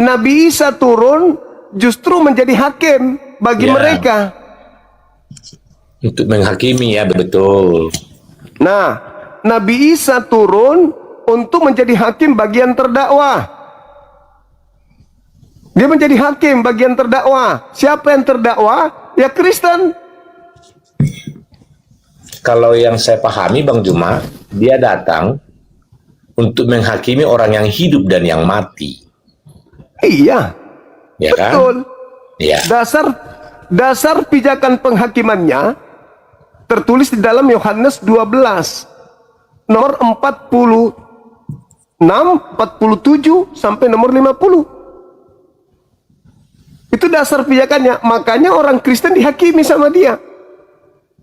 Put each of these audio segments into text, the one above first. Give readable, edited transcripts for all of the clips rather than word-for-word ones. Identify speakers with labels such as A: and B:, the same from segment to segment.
A: Nabi Isa turun justru menjadi hakim bagi mereka.
B: Untuk menghakimi, ya betul.
A: Nah, Nabi Isa turun untuk menjadi hakim bagian terdakwa. Dia menjadi hakim bagian terdakwa. Siapa yang terdakwa? Ya Kristen.
B: Kalau yang saya pahami Bang Juma, dia datang untuk menghakimi orang yang hidup dan yang mati.
A: Iya,
B: Ya kan?
A: betul.
B: Ya.
A: Dasar pijakan penghakimannya tertulis di dalam Yohanes 12 nomor 46, 47 sampai nomor 50. Itu dasar pijakannya. Makanya orang Kristen dihakimi sama dia.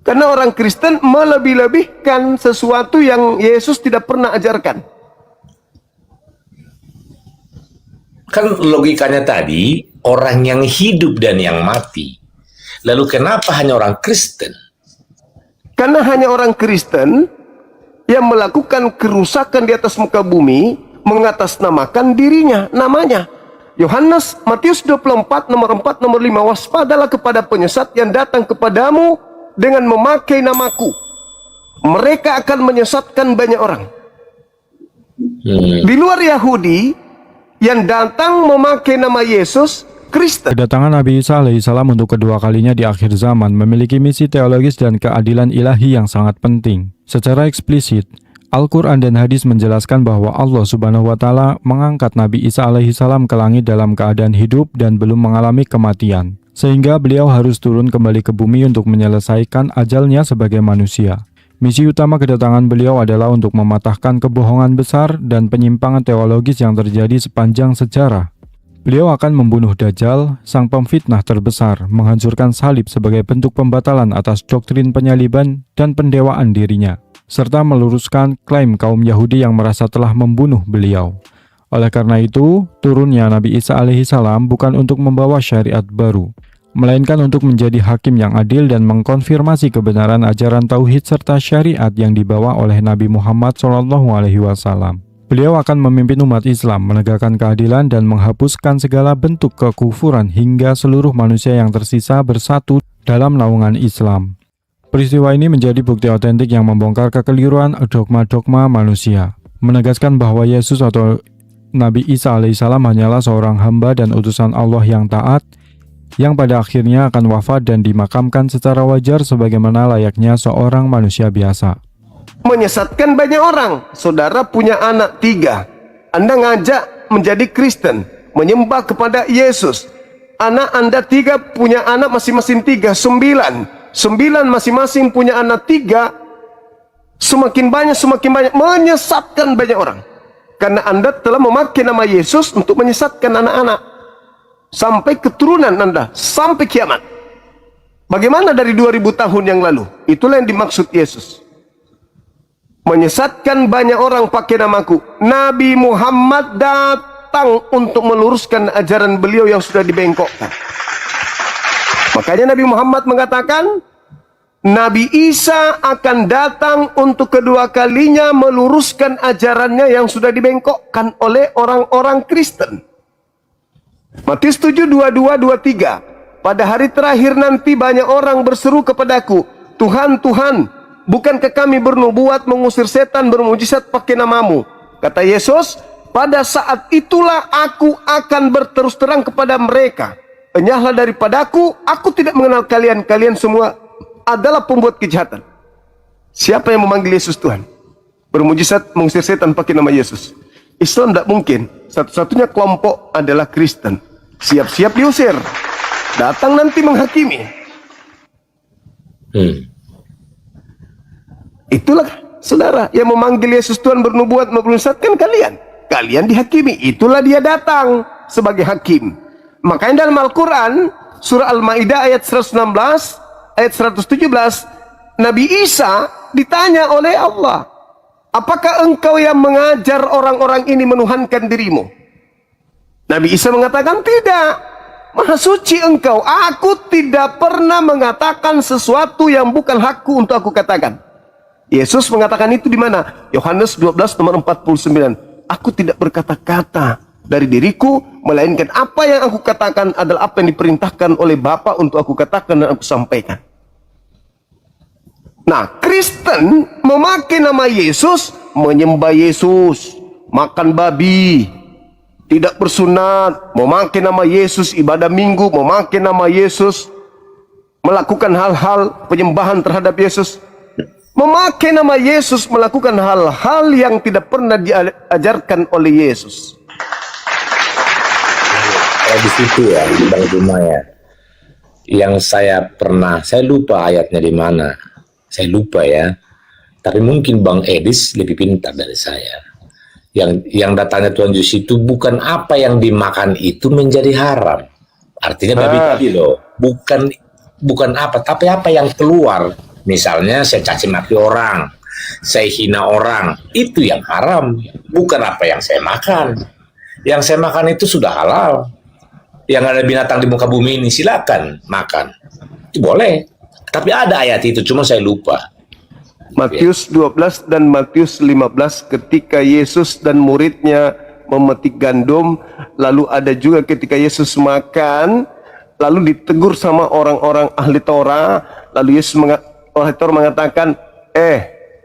A: Karena orang Kristen melebih-lebihkan sesuatu yang Yesus tidak pernah ajarkan.
B: Kan logikanya tadi, orang yang hidup dan yang mati. Lalu kenapa hanya orang Kristen?
A: Karena hanya orang Kristen yang melakukan kerusakan di atas muka bumi mengatasnamakan dirinya, namanya. Matius 24 nomor 4 nomor 5, waspadalah kepada penyesat yang datang kepadamu dengan memakai namaku. Mereka akan menyesatkan banyak orang. Di luar Yahudi yang datang memakai nama Yesus, Kristen.
C: Kedatangan Nabi Isa alaihissalam untuk kedua kalinya di akhir zaman memiliki misi teologis dan keadilan ilahi yang sangat penting. Secara eksplisit, Al-Quran dan hadis menjelaskan bahwa Allah Subhanahu wa Ta'ala mengangkat Nabi Isa alaihissalam ke langit dalam keadaan hidup dan belum mengalami kematian, sehingga beliau harus turun kembali ke bumi untuk menyelesaikan ajalnya sebagai manusia. Misi utama kedatangan beliau adalah untuk mematahkan kebohongan besar dan penyimpangan teologis yang terjadi sepanjang sejarah. Beliau akan membunuh Dajjal, sang pemfitnah terbesar, menghancurkan salib sebagai bentuk pembatalan atas doktrin penyaliban dan pendewaan dirinya, serta meluruskan klaim kaum Yahudi yang merasa telah membunuh beliau. Oleh karena itu, turunnya Nabi Isa alaihissalam bukan untuk membawa syariat baru, melainkan untuk menjadi hakim yang adil dan mengkonfirmasi kebenaran ajaran tauhid serta syariat yang dibawa oleh Nabi Muhammad SAW. Beliau akan memimpin umat Islam, menegakkan keadilan dan menghapuskan segala bentuk kekufuran hingga seluruh manusia yang tersisa bersatu dalam naungan Islam. Peristiwa ini menjadi bukti otentik yang membongkar kekeliruan dogma-dogma manusia, menegaskan bahwa Yesus atau Nabi Isa alaihissalam hanyalah seorang hamba dan utusan Allah yang taat, yang pada akhirnya akan wafat dan dimakamkan secara wajar sebagaimana layaknya seorang manusia biasa.
A: Menyesatkan banyak orang. Saudara punya anak 3, Anda ngajak menjadi Kristen, menyembah kepada Yesus. Anak Anda 3 punya anak masing-masing 3, 9 masing-masing punya anak 3. Semakin banyak menyesatkan banyak orang. Karena Anda telah memakai nama Yesus untuk menyesatkan anak-anak sampai keturunan Anda, sampai kiamat. Bagaimana dari 2000 tahun yang lalu? Itulah yang dimaksud Yesus. Menyesatkan banyak orang pakai namaku. Nabi Muhammad datang untuk meluruskan ajaran beliau yang sudah dibengkokkan. Makanya Nabi Muhammad mengatakan, Nabi Isa akan datang untuk kedua kalinya meluruskan ajarannya yang sudah dibengkokkan oleh orang-orang Kristen. Matius 7, 22, 23. Pada hari terakhir nanti banyak orang berseru kepadaku, Tuhan, Tuhan, bukankah kami bernubuat, mengusir setan, bermujizat pakai namamu? Kata Yesus, pada saat itulah aku akan berterus terang kepada mereka. Enyahlah daripadaku, aku tidak mengenal kalian. Kalian semua adalah pembuat kejahatan. Siapa yang memanggil Yesus Tuhan? Bermujizat, mengusir setan pakai nama Yesus. Islam tidak mungkin. Satu-satunya kelompok adalah Kristen. Siap-siap diusir. Datang nanti menghakimi. Itulah saudara yang memanggil Yesus Tuhan, bernubuat, mempersesatkan kalian. Kalian dihakimi. Itulah dia datang sebagai hakim. Makanya dalam Al-Quran, surah Al-Ma'idah ayat 116, ayat 117, Nabi Isa ditanya oleh Allah, apakah engkau yang mengajar orang-orang ini menuhankan dirimu? Nabi Isa mengatakan, tidak. Maha suci engkau. Aku tidak pernah mengatakan sesuatu yang bukan hakku untuk aku katakan. Yesus mengatakan itu di mana? Yohanes 12 nomor 49. Aku tidak berkata-kata dari diriku, melainkan apa yang aku katakan adalah apa yang diperintahkan oleh Bapa untuk aku katakan dan aku sampaikan. Nah, Kristen memakai nama Yesus, menyembah Yesus, makan babi, tidak bersunat, memakai nama Yesus, ibadah minggu, memakai nama Yesus, melakukan hal-hal penyembahan terhadap Yesus, memakai nama Yesus, melakukan hal-hal yang tidak pernah diajarkan oleh Yesus.
B: Di situ ya, Bang Juma ya. Yang saya lupa ayatnya di mana. Saya lupa ya. Tapi mungkin Bang Edis lebih pintar dari saya. Yang datanya Tuhan Yesus itu bukan apa yang dimakan itu menjadi haram. Artinya babi tadi loh. Bukan apa, tapi apa yang keluar. Misalnya saya caci maki orang, saya hina orang, itu yang haram. Bukan apa yang saya makan. Yang saya makan itu sudah halal. Yang ada binatang di muka bumi ini silakan makan, itu boleh. Tapi ada ayat itu, cuma saya lupa.
A: Matius 12 dan Matius 15, ketika Yesus dan muridnya memetik gandum, lalu ada juga ketika Yesus makan, lalu ditegur sama orang-orang ahli Torah, lalu ahli Torah mengatakan,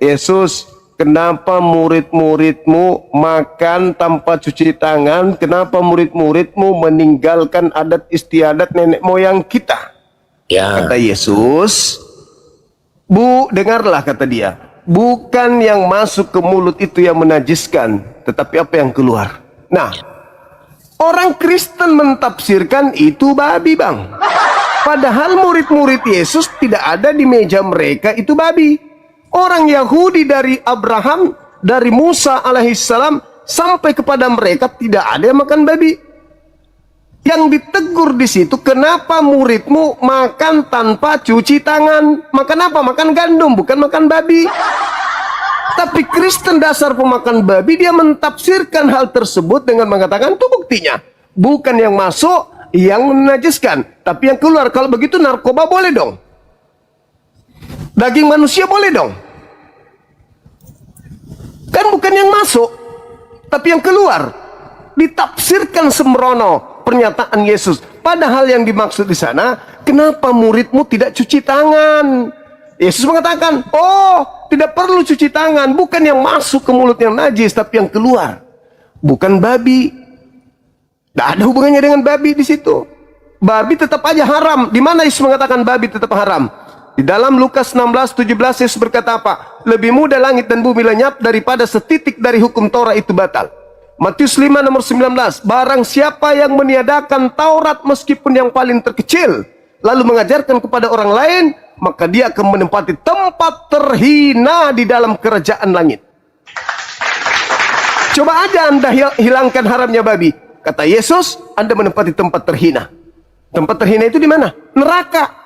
A: Yesus, kenapa murid-muridmu makan tanpa cuci tangan? Kenapa murid-muridmu meninggalkan adat istiadat nenek moyang kita?
B: Ya.
A: Kata Yesus, dengarlah, kata dia, bukan yang masuk ke mulut itu yang menajiskan, tetapi apa yang keluar. Nah, orang Kristen mentafsirkan itu babi, Bang. Padahal murid-murid Yesus tidak ada di meja mereka itu babi. Orang Yahudi dari Abraham, dari Musa alaihissalam sampai kepada mereka tidak ada yang makan babi. Yang ditegur di situ, kenapa muridmu makan tanpa cuci tangan? Makan apa? Makan gandum, bukan makan babi. Tapi Kristen dasar pemakan babi, dia mentafsirkan hal tersebut dengan mengatakan itu buktinya. Bukan yang masuk yang menajiskan, tapi yang keluar. Kalau begitu narkoba boleh dong. Daging manusia boleh dong. Kan bukan yang masuk, tapi yang keluar. Ditafsirkan sembrono pernyataan Yesus. Padahal yang dimaksud di sana, kenapa muridmu tidak cuci tangan? Yesus mengatakan, tidak perlu cuci tangan. Bukan yang masuk ke mulut yang najis, tapi yang keluar. Bukan babi. Tidak ada hubungannya dengan babi di situ. Babi tetap aja haram. Di mana Yesus mengatakan babi tetap haram? Di dalam Lukas 16:17 Yesus berkata apa? Lebih mudah langit dan bumi lenyap daripada setitik dari hukum Taurat itu batal. Matius 5 nomor 19, barang siapa yang meniadakan Taurat meskipun yang paling terkecil, lalu mengajarkan kepada orang lain, maka dia akan menempati tempat terhina di dalam kerajaan langit. Coba aja Anda hilangkan haramnya babi. Kata Yesus, Anda menempati tempat terhina. Tempat terhina itu di mana? Neraka.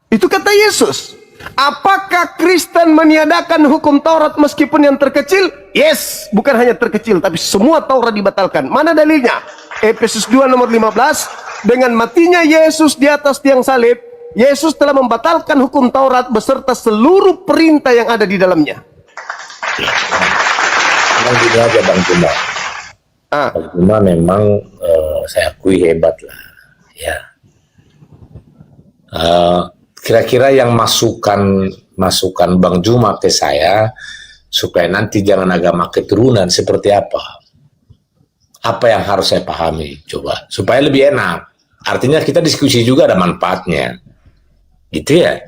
A: Itu kata Yesus. Apakah Kristen meniadakan hukum Taurat meskipun yang terkecil? Yes, bukan hanya terkecil, tapi semua Taurat dibatalkan. Mana dalilnya? Efesus 2 nomor 15, dengan matinya Yesus di atas tiang salib, Yesus telah membatalkan hukum Taurat beserta seluruh perintah yang ada di dalamnya.
B: Memang gitu aja Bang Juma. Bang Juma memang saya akui hebat lah. Ya. Kira-kira yang masukan Bang Juma ke saya supaya nanti jangan agama keturunan seperti apa? Apa yang harus saya pahami? Coba supaya lebih enak. Artinya kita diskusi juga ada manfaatnya, gitu ya?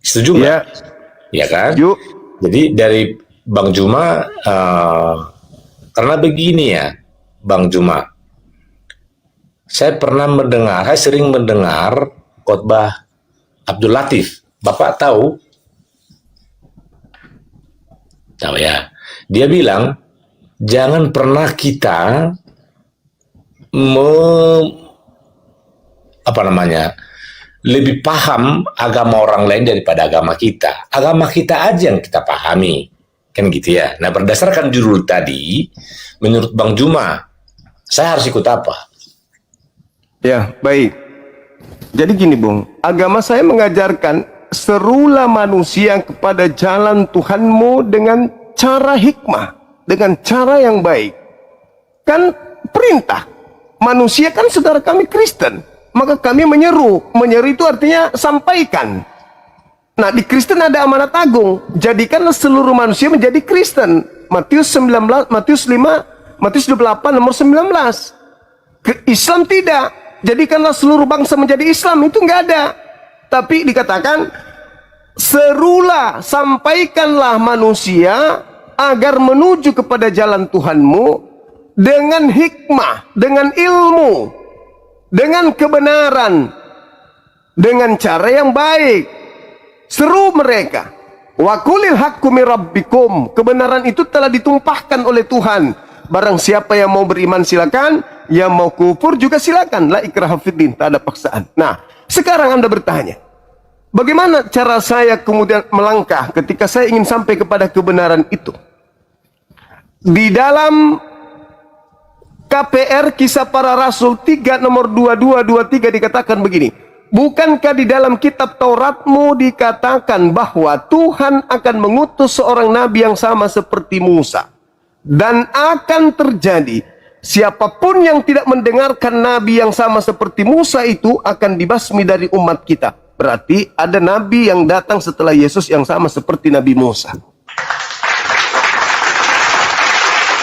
B: Setuju nggak? Ya kan?
A: Setuju.
B: Jadi dari Bang Juma, karena begini ya, Bang Juma, saya sering mendengar khotbah Abdul Latif. Bapak tahu? Tahu ya. Dia bilang, jangan pernah kita lebih paham agama orang lain daripada agama kita. Agama kita aja yang kita pahami. Kan gitu ya. Nah, berdasarkan judul tadi, menurut Bang Juma, saya harus ikut apa?
A: Ya, baik. Jadi gini, Bung, agama saya mengajarkan serulah manusia kepada jalan Tuhanmu dengan cara hikmah, dengan cara yang baik. Kan perintah. Manusia kan saudara kami Kristen, maka kami menyeru. Menyeru itu artinya sampaikan. Nah, di Kristen ada amanat agung. Jadikanlah seluruh manusia menjadi Kristen. Matius 19, Matius 5, Matius 28 nomor 19. Islam tidak. Jadikanlah seluruh bangsa menjadi Islam, itu enggak ada. Tapi dikatakan, serulah, sampaikanlah manusia agar menuju kepada jalan Tuhanmu dengan hikmah, dengan ilmu, dengan kebenaran, dengan cara yang baik. Seru mereka. Wa qulil haqqu mir rabbikum. Kebenaran itu telah ditumpahkan oleh Tuhan. Barang siapa yang mau beriman silakan, yang mau kufur juga silakan. La ikraha fiddin, tak ada paksaan. Nah, sekarang Anda bertanya, bagaimana cara saya kemudian melangkah ketika saya ingin sampai kepada kebenaran itu? Di dalam KPR Kisah Para Rasul 3 nomor 2223 dikatakan begini. Bukankah di dalam kitab Tauratmu dikatakan bahwa Tuhan akan mengutus seorang nabi yang sama seperti Musa? Dan akan terjadi, siapapun yang tidak mendengarkan nabi yang sama seperti Musa itu akan dibasmi dari umat kita. Berarti ada nabi yang datang setelah Yesus yang sama seperti Nabi Musa.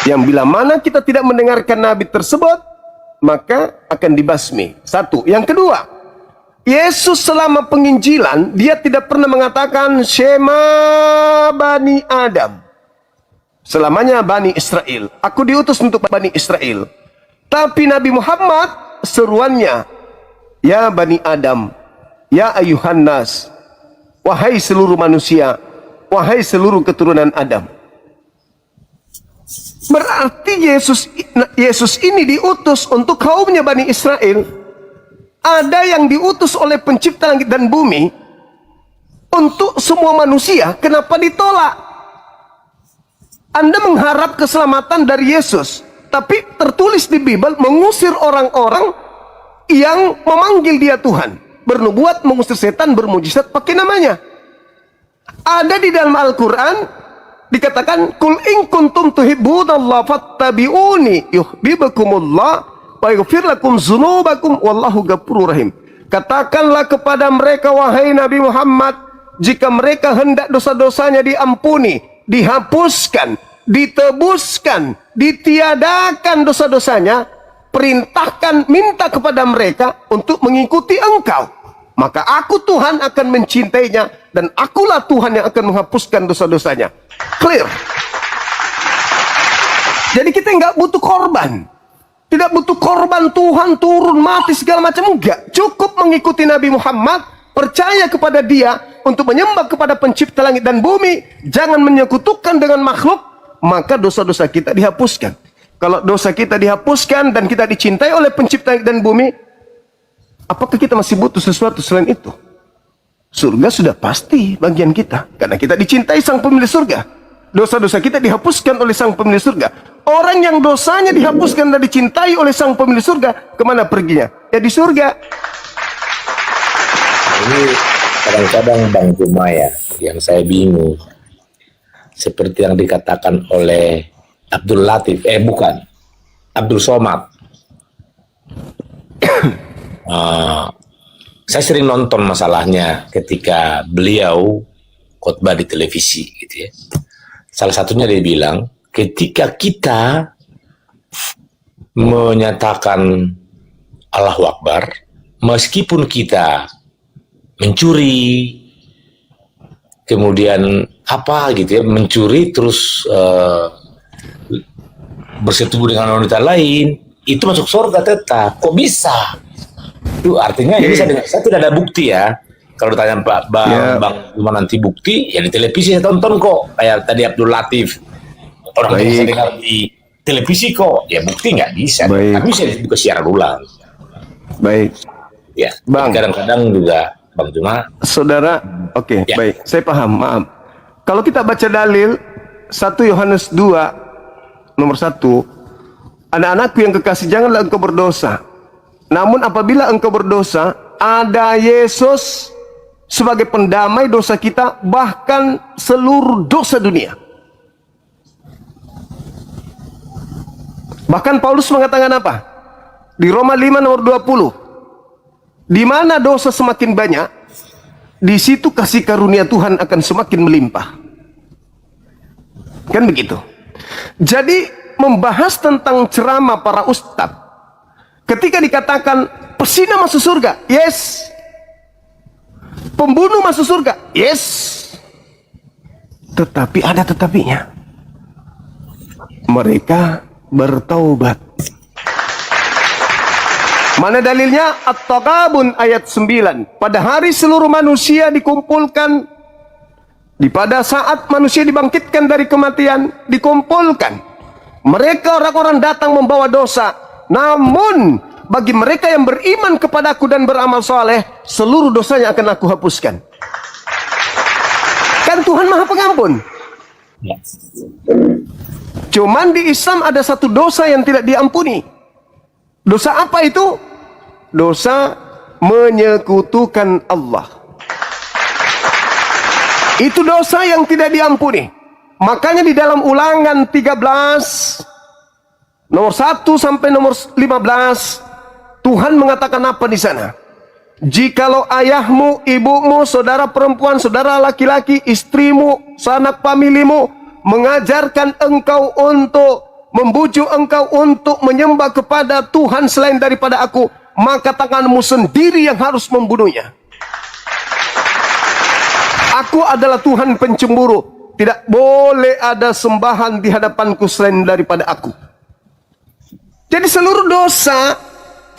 A: Yang bila mana kita tidak mendengarkan nabi tersebut, maka akan dibasmi. Satu. Yang kedua, Yesus selama penginjilan, dia tidak pernah mengatakan Shema Bani Adam. Selamanya Bani Israel. Aku diutus untuk Bani Israel. Tapi Nabi Muhammad seruannya, Ya Bani Adam, Ya ayuhan nas, wahai seluruh manusia, wahai seluruh keturunan Adam. Berarti Yesus ini diutus untuk kaumnya Bani Israel. Ada yang diutus oleh pencipta langit dan bumi untuk semua manusia. Kenapa ditolak? Anda mengharap keselamatan dari Yesus, tapi tertulis di Bible mengusir orang-orang yang memanggil dia Tuhan, bernubuat, mengusir setan, bermujizat pakai namanya. Ada di dalam Al-Quran dikatakan, Kul in kuntum tuhibbunallaha fattabi'uni yuhibbukumullah wa yaghfir lakum dzunubakum wallahu ghafurur rahim. Katakanlah kepada mereka, wahai Nabi Muhammad, jika mereka hendak dosa-dosanya diampuni, dihapuskan, ditebuskan, ditiadakan dosa-dosanya, perintahkan, minta kepada mereka untuk mengikuti engkau. Maka aku Tuhan akan mencintainya, dan akulah Tuhan yang akan menghapuskan dosa-dosanya. Clear. Jadi kita nggak butuh korban. Tidak butuh korban Tuhan turun mati segala macam. Enggak. Cukup mengikuti Nabi Muhammad, percaya kepada dia untuk menyembah kepada pencipta langit dan bumi. Jangan menyekutukan dengan makhluk, maka dosa-dosa kita dihapuskan. Kalau dosa kita dihapuskan dan kita dicintai oleh pencipta langit dan bumi, apakah kita masih butuh sesuatu selain itu? Surga sudah pasti bagian kita, karena kita dicintai sang pemilik surga. Dosa-dosa kita dihapuskan oleh sang pemilik surga. Orang yang dosanya dihapuskan dan dicintai oleh sang pemilik surga, kemana perginya? Ya di surga.
B: Ini kadang-kadang Bang Jumaya yang saya bingung. Seperti yang dikatakan oleh Abdul Latif, Abdul Somad. Saya sering nonton masalahnya ketika beliau khotbah di televisi gitu ya. Salah satunya dia bilang, ketika kita menyatakan Allahu Akbar, meskipun kita mencuri, kemudian apa gitu ya, mencuri terus bersetubuh dengan wanita lain, itu masuk surga tetap. Kok bisa? Itu artinya ini saya tidak ada bukti ya. Kalau ditanya Bang cuma nanti bukti, ya di televisi saya tonton kok. Kayak tadi Abdul Latif, orang bisa dengar di televisi kok. Ya bukti nggak bisa. Tapi bisa dibuka siaran ulang.
A: Baik.
B: Ya,
A: Bang.
B: Kadang-kadang juga Bang Juma.
A: Saudara, oke,
B: Ya.
A: baik. Saya paham, maaf. Kalau kita baca dalil 1 Yohanes 2 nomor 1, anak-anakku yang kekasih, janganlah engkau berdosa. Namun apabila engkau berdosa, ada Yesus sebagai pendamai dosa kita, bahkan seluruh dosa dunia. Bahkan Paulus mengatakan apa? Di Roma 5 nomor 20. Di mana dosa semakin banyak, di situ kasih karunia Tuhan akan semakin melimpah. Kan begitu. Jadi membahas tentang ceramah para ustadz, ketika dikatakan pesina masuk surga, yes. Pembunuh masuk surga, yes. Tetapi ada tetapinya. Mereka bertaubat. Mana dalilnya? At-Taghabun ayat 9. Pada hari seluruh manusia dikumpulkan, pada saat manusia dibangkitkan dari kematian, dikumpulkan. Mereka orang-orang datang membawa dosa. Namun bagi mereka yang beriman kepadaku dan beramal soleh, seluruh dosanya akan aku hapuskan. Kan Tuhan Maha Pengampun. Cuman di Islam ada satu dosa yang tidak diampuni. Dosa apa itu? Dosa menyekutukan Allah. Itu dosa yang tidak diampuni. Makanya di dalam Ulangan 13 nomor 1 sampai nomor 15, Tuhan mengatakan apa di sana? Jikalau ayahmu, ibumu, saudara perempuan, saudara laki-laki, istrimu, sanak familimu mengajarkan engkau untuk membujuk engkau untuk menyembah kepada Tuhan selain daripada aku, maka tanganmu sendiri yang harus membunuhnya. Aku adalah Tuhan pencemburu. Tidak boleh ada sembahan di hadapanku selain daripada aku. Jadi seluruh dosa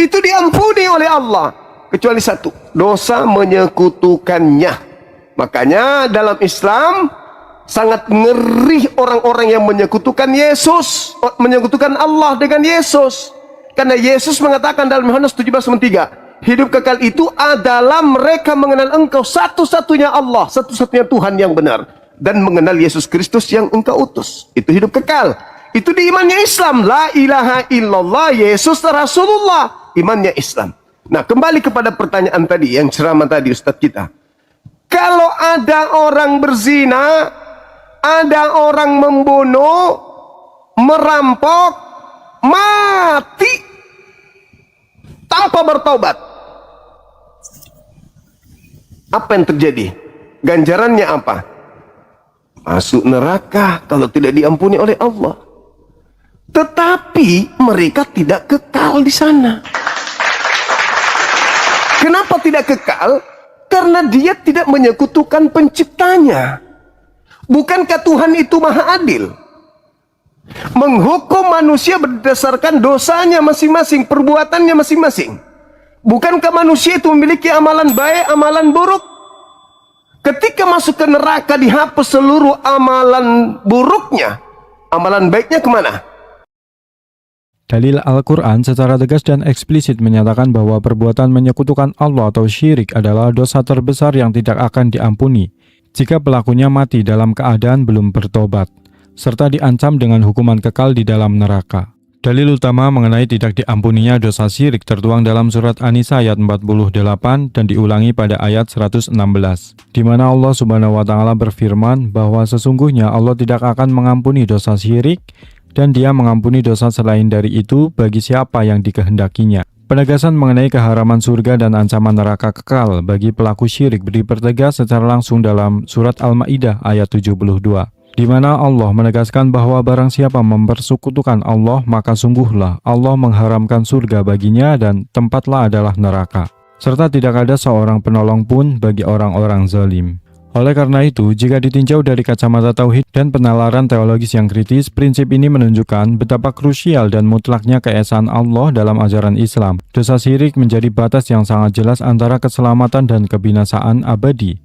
A: itu diampuni oleh Allah, kecuali satu, dosa menyekutukannya. Makanya dalam Islam sangat ngeri orang-orang yang menyekutukan Yesus, menyekutukan Allah dengan Yesus. Karena Yesus mengatakan dalam Yohanes 17:3, hidup kekal itu adalah mereka mengenal engkau satu-satunya Allah, satu-satunya Tuhan yang benar, dan mengenal Yesus Kristus yang engkau utus. Itu hidup kekal. Itu di imannya Islam. La ilaha illallah Yesus Rasulullah. Imannya Islam. Nah, kembali kepada pertanyaan tadi, yang ceramah tadi Ustadz kita. Kalau ada orang berzina, ada orang membunuh, merampok, mati tanpa bertaubat, apa yang terjadi? Ganjarannya apa? Masuk neraka kalau tidak diampuni oleh Allah. Tetapi mereka tidak kekal di sana. Kenapa tidak kekal? Karena dia tidak menyekutukan penciptanya. Bukankah Tuhan itu maha adil? Menghukum manusia berdasarkan dosanya masing-masing, perbuatannya masing-masing. Bukankah manusia itu memiliki amalan baik, amalan buruk? Ketika masuk ke neraka dihapus seluruh amalan buruknya, amalan baiknya kemana?
C: Dalil Al-Quran secara tegas dan eksplisit menyatakan bahwa perbuatan menyekutukan Allah atau syirik adalah dosa terbesar yang tidak akan diampuni jika pelakunya mati dalam keadaan belum bertobat, serta diancam dengan hukuman kekal di dalam neraka. Dalil utama mengenai tidak diampuninya dosa syirik tertuang dalam surat An-Nisa ayat 48 dan diulangi pada ayat 116, di mana Allah Subhanahu wa Ta'ala berfirman bahwa sesungguhnya Allah tidak akan mengampuni dosa syirik dan Dia mengampuni dosa selain dari itu bagi siapa yang dikehendakinya. Penegasan mengenai keharaman surga dan ancaman neraka kekal bagi pelaku syirik dipertegas secara langsung dalam surat Al-Maidah ayat 72, di mana Allah menegaskan bahwa barang siapa mempersekutukan Allah, maka sungguhlah Allah mengharamkan surga baginya dan tempatlah adalah neraka, serta tidak ada seorang penolong pun bagi orang-orang zalim. Oleh karena itu, jika ditinjau dari kacamata tauhid dan penalaran teologis yang kritis, prinsip ini menunjukkan betapa krusial dan mutlaknya keesaan Allah dalam ajaran Islam. Dosa syirik menjadi batas yang sangat jelas antara keselamatan dan kebinasaan abadi,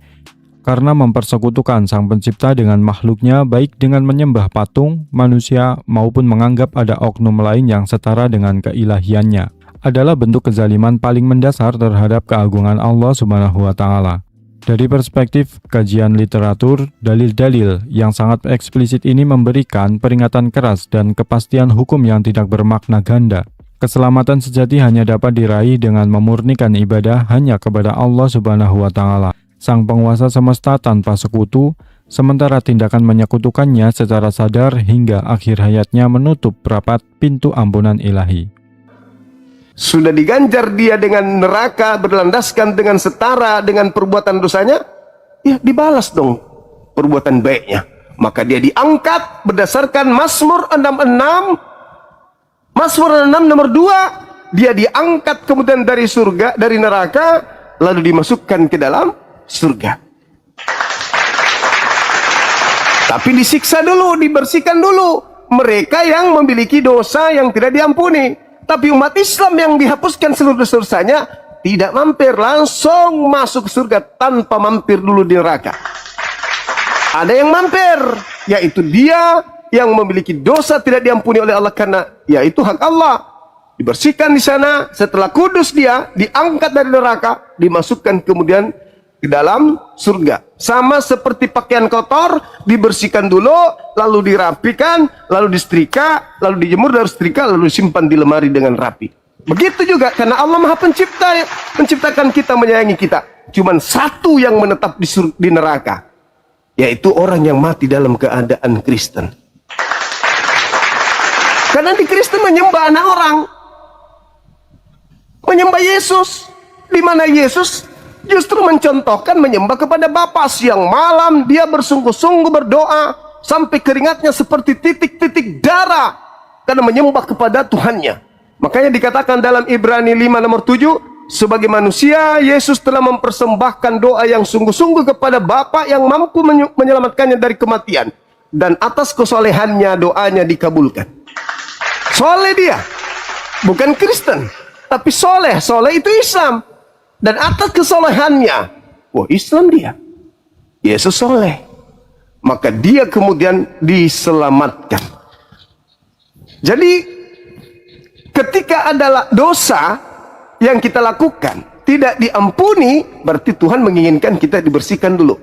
C: karena mempersekutukan Sang Pencipta dengan makhluknya, baik dengan menyembah patung, manusia, maupun menganggap ada oknum lain yang setara dengan keilahiannya, adalah bentuk kezaliman paling mendasar terhadap keagungan Allah Subhanahu wa Ta'ala. Dari perspektif kajian literatur, dalil-dalil yang sangat eksplisit ini memberikan peringatan keras dan kepastian hukum yang tidak bermakna ganda. Keselamatan sejati hanya dapat diraih dengan memurnikan ibadah hanya kepada Allah Subhanahu wa Ta'ala, Sang Penguasa semesta tanpa sekutu, sementara tindakan menyekutukannya secara sadar hingga akhir hayatnya menutup rapat pintu ampunan ilahi.
A: Sudah diganjar dia dengan neraka berlandaskan dengan setara dengan perbuatan dosanya, ya dibalas dong perbuatan baiknya. Maka dia diangkat berdasarkan Mazmur 66. Mazmur 66 nomor 2, dia diangkat kemudian dari surga, dari neraka, lalu dimasukkan ke dalam surga. Tapi disiksa dulu, dibersihkan dulu mereka yang memiliki dosa yang tidak diampuni. Tapi umat Islam yang dihapuskan seluruh dosanya tidak mampir, langsung masuk surga tanpa mampir dulu di neraka. Ada yang mampir, yaitu dia yang memiliki dosa tidak diampuni oleh Allah, karena yaitu hak Allah. Dibersihkan di sana, setelah kudus dia diangkat dari neraka, dimasukkan kemudian ke dalam surga. Sama seperti pakaian kotor, dibersihkan dulu, lalu dirapikan, lalu disetrika, lalu dijemur dari setrika, lalu disimpan di lemari dengan rapi. Begitu juga karena Allah Maha Pencipta, menciptakan kita, menyayangi kita. Cuman satu yang menetap di neraka, yaitu orang yang mati dalam keadaan Kristen. Karena di Kristen menyembah anak orang, menyembah Yesus, di mana Yesus justru mencontohkan menyembah kepada Bapa. Siang malam dia bersungguh-sungguh berdoa sampai keringatnya seperti titik-titik darah karena menyembah kepada Tuhannya. Makanya dikatakan dalam Ibrani 5 nomor 7, sebagai manusia Yesus telah mempersembahkan doa yang sungguh-sungguh kepada Bapa yang mampu menyelamatkannya dari kematian, dan atas kesolehannya doanya dikabulkan. Soleh dia, bukan Kristen, tapi soleh. Soleh itu Islam. Dan atas kesolehannya, wah Islam dia, Yesus soleh, maka dia kemudian diselamatkan. Jadi ketika ada dosa yang kita lakukan tidak diampuni, berarti Tuhan menginginkan kita dibersihkan dulu.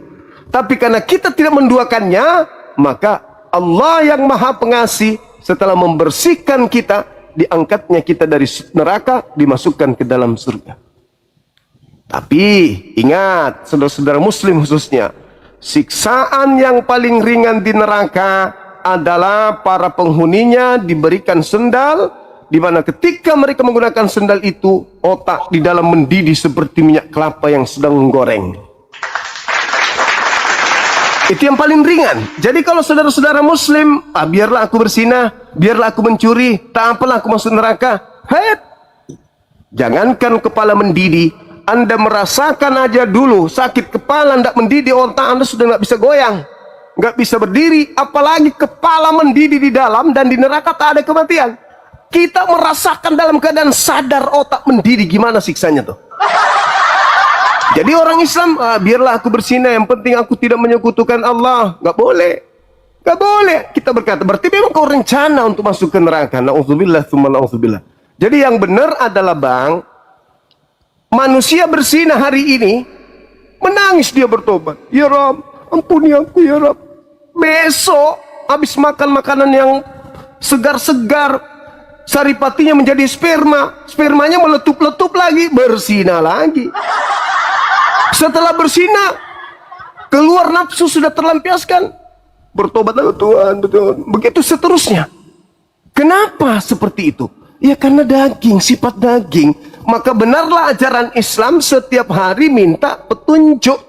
A: Tapi karena kita tidak menduakannya, maka Allah yang Maha Pengasih setelah membersihkan kita, diangkatnya kita dari neraka, dimasukkan ke dalam surga. Tapi ingat, saudara-saudara muslim khususnya, siksaan yang paling ringan di neraka adalah para penghuninya diberikan sendal, di mana ketika mereka menggunakan sendal itu, otak di dalam mendidih seperti minyak kelapa yang sedang menggoreng. Itu yang paling ringan. Jadi kalau saudara-saudara muslim, biarlah aku bersinah, biarlah aku mencuri, tak apalah aku masuk neraka. Jangankan kepala mendidih, Anda merasakan aja dulu sakit kepala, tidak mendidih, otak Anda sudah nggak bisa goyang, nggak bisa berdiri, apalagi kepala mendidih di dalam, dan di neraka tak ada kematian. Kita merasakan dalam keadaan sadar otak mendidih, gimana siksanya tuh. Jadi orang Islam, biarlah aku bersinah, yang penting aku tidak menyekutukan Allah. Nggak boleh, nggak boleh. Kita berkata, berarti memang kau rencana untuk masuk ke neraka. Na'udzubillah, tsumma na'udzubillah. Jadi yang benar adalah, Bang, manusia bersinah hari ini, menangis dia bertobat. Ya Rabb, ampuni aku ya Rabb. Besok, habis makan makanan yang segar-segar, saripatinya menjadi sperma, spermanya meletup-letup lagi, bersinah lagi. Setelah bersinah, keluar nafsu sudah terlampiaskan, bertobat lagi, Tuhan, betul. Begitu seterusnya. Kenapa seperti itu? Ya karena daging, sifat daging. Maka benarlah ajaran Islam setiap hari minta petunjuk.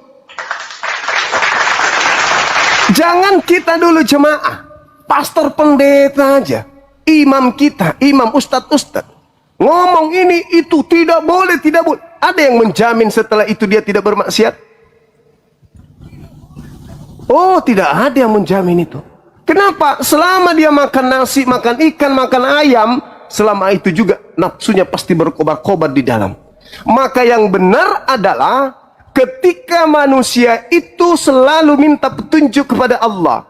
A: Jangan kita dulu jemaah, pastor pendeta aja, imam kita, imam ustadz ngomong ini itu tidak boleh, tidak boleh. Ada yang menjamin setelah itu dia tidak bermaksiat? Oh, tidak ada yang menjamin itu. Kenapa? Selama dia makan nasi, makan ikan, makan ayam, selama itu juga nafsunya pasti berkobar-kobar di dalam. Maka yang benar adalah ketika manusia itu selalu minta petunjuk kepada Allah.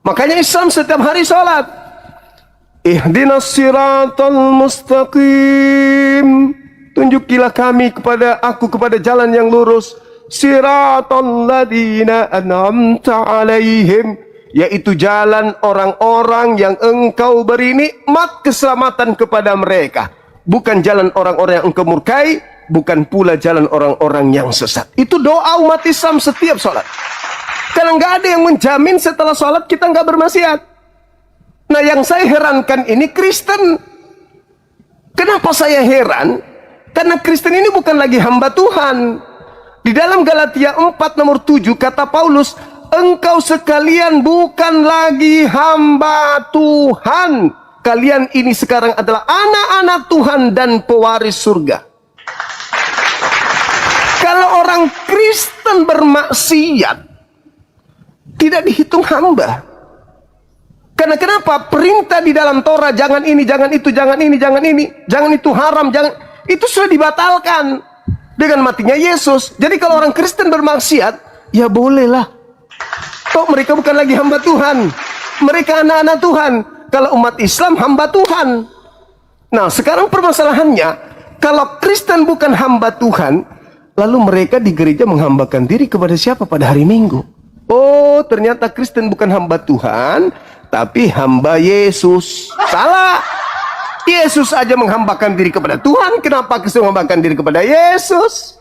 A: Makanya Islam setiap hari sholat, ihdinas siratal mustaqim, tunjukilah kami kepada jalan yang lurus, siratal ladina an'amta alaihim, yaitu jalan orang-orang yang engkau beri nikmat keselamatan kepada mereka, bukan jalan orang-orang yang engkau murkai, bukan pula jalan orang-orang yang sesat. Itu doa umat Islam setiap sholat. Karena nggak ada yang menjamin setelah sholat kita nggak bermaksiat. Nah, yang saya herankan ini Kristen. Kenapa saya heran? Karena Kristen ini bukan lagi hamba Tuhan. Di dalam Galatia 4 nomor 7 kata Paulus, engkau sekalian bukan lagi hamba Tuhan. Kalian ini sekarang adalah anak-anak Tuhan dan pewaris surga. Kalau orang Kristen bermaksiat, tidak dihitung hamba. Karena kenapa? Perintah di dalam Torah, jangan ini, jangan itu, jangan ini, jangan ini, jangan itu haram, jangan itu sudah dibatalkan dengan matinya Yesus. Jadi kalau orang Kristen bermaksiat, ya bolehlah. Toh mereka bukan lagi hamba Tuhan. Mereka anak-anak Tuhan. Kalau umat Islam hamba Tuhan. Nah, sekarang permasalahannya, kalau Kristen bukan hamba Tuhan, lalu mereka di gereja menghambakan diri kepada siapa pada hari Minggu? Oh, ternyata Kristen bukan hamba Tuhan, tapi hamba Yesus. Salah. Yesus aja menghambakan diri kepada Tuhan. Kenapa Kristen menghambakan diri kepada Yesus?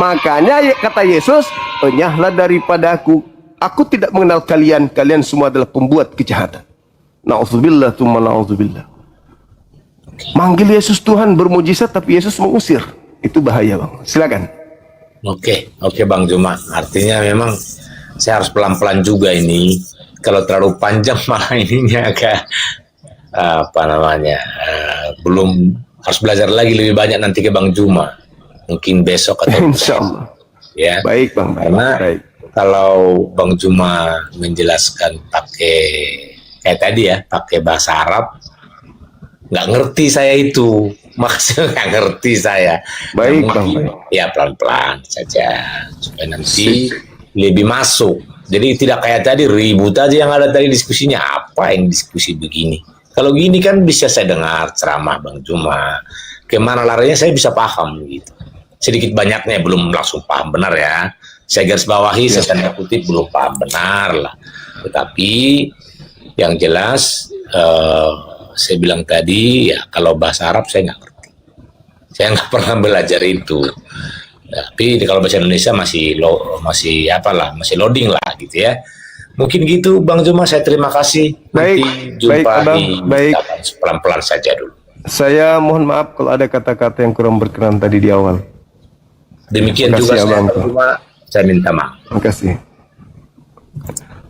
A: Makanya kata Yesus, enyahlah daripadaku. Aku tidak mengenal kalian. Kalian semua adalah pembuat kejahatan. Na'udzubillah, tsumma na'udzubillah. Manggil Yesus Tuhan bermujizat, tapi Yesus mengusir. Itu bahaya, Bang. Silakan.
B: Oke Bang Juma. Artinya memang saya harus pelan-pelan juga ini. Kalau terlalu panjang malah ininya agak belum, harus belajar lagi lebih banyak nanti ke Bang Juma. Mungkin besok atau
A: Insya Allah.
B: Ya.
A: Baik Bang.
B: Karena
A: baik.
B: Kalau Bang Juma menjelaskan pakai kayak tadi ya, pakai bahasa Arab, nggak ngerti saya itu. Maksudnya nggak ngerti saya.
A: Baik
B: nah,
A: Bang. Baik.
B: Ya pelan-pelan saja supaya nanti lebih masuk. Jadi tidak kayak tadi ribut aja yang ada tadi diskusinya. Apa yang diskusi begini? Kalau gini kan bisa saya dengar ceramah Bang Juma. Kemana larinya saya bisa paham gitu. Sedikit banyaknya belum langsung paham benar ya. Saya garis bawahi, saya tanda kutip belum paham benar lah. Tetapi yang jelas saya bilang tadi ya kalau bahasa Arab saya nggak ngerti. Saya nggak pernah belajar itu. Tapi kalau bahasa Indonesia masih loading lah gitu ya. Mungkin gitu Bang Juma, saya terima kasih.
A: Baik,
B: nanti jumpa
A: baik, Abang.
B: di
A: Baik.
B: pelan-pelan saja dulu.
A: Saya mohon maaf kalau ada kata-kata yang kurang berkenan tadi di awal.
B: Demikian
A: Terima
B: juga
A: kasih,
B: saya
A: Abang.
B: Bang Juma, saya minta maaf.
A: Terima kasih.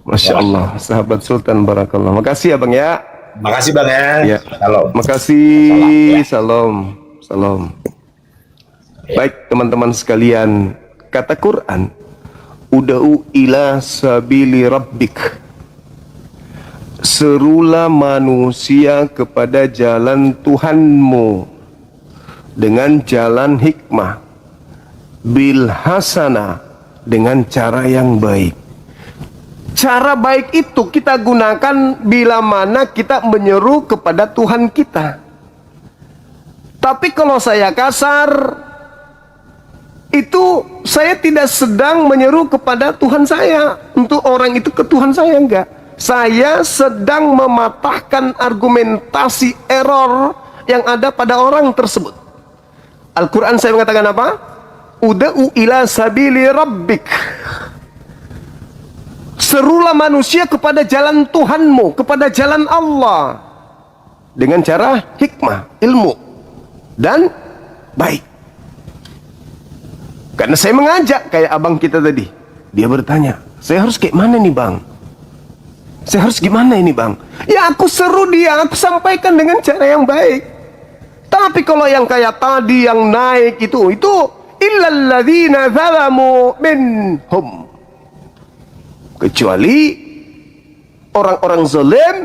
A: Masya Allah, sahabat Sultan Barakallah. Makasih Abang ya.
B: Makasih Bang ya.
A: Ya.
B: Halo.
A: Makasih. Salam. Salam. Baik teman-teman sekalian, kata Quran, ud'u ila sabili rabbik. Serulah manusia kepada jalan Tuhanmu dengan jalan hikmah, bil hasanah, dengan cara yang baik. Cara baik itu kita gunakan bila mana kita menyeru kepada Tuhan kita. Tapi kalau saya kasar, itu saya tidak sedang menyeru kepada Tuhan saya. Untuk orang itu ke Tuhan saya, enggak. Saya sedang mematahkan argumentasi error yang ada pada orang tersebut. Al-Quran saya mengatakan apa? Ud'u ila sabili rabbik. Serulah manusia kepada jalan Tuhanmu, kepada jalan Allah, dengan cara hikmah, ilmu, dan baik. Karena saya mengajak kayak abang kita tadi. Dia bertanya, saya harus kayak mana nih bang? Saya harus gimana ini bang? Ya aku seru dia, aku sampaikan dengan cara yang baik. Tapi kalau yang kayak tadi yang naik itu illalladzina zalamu minhum. Kecuali orang-orang zalim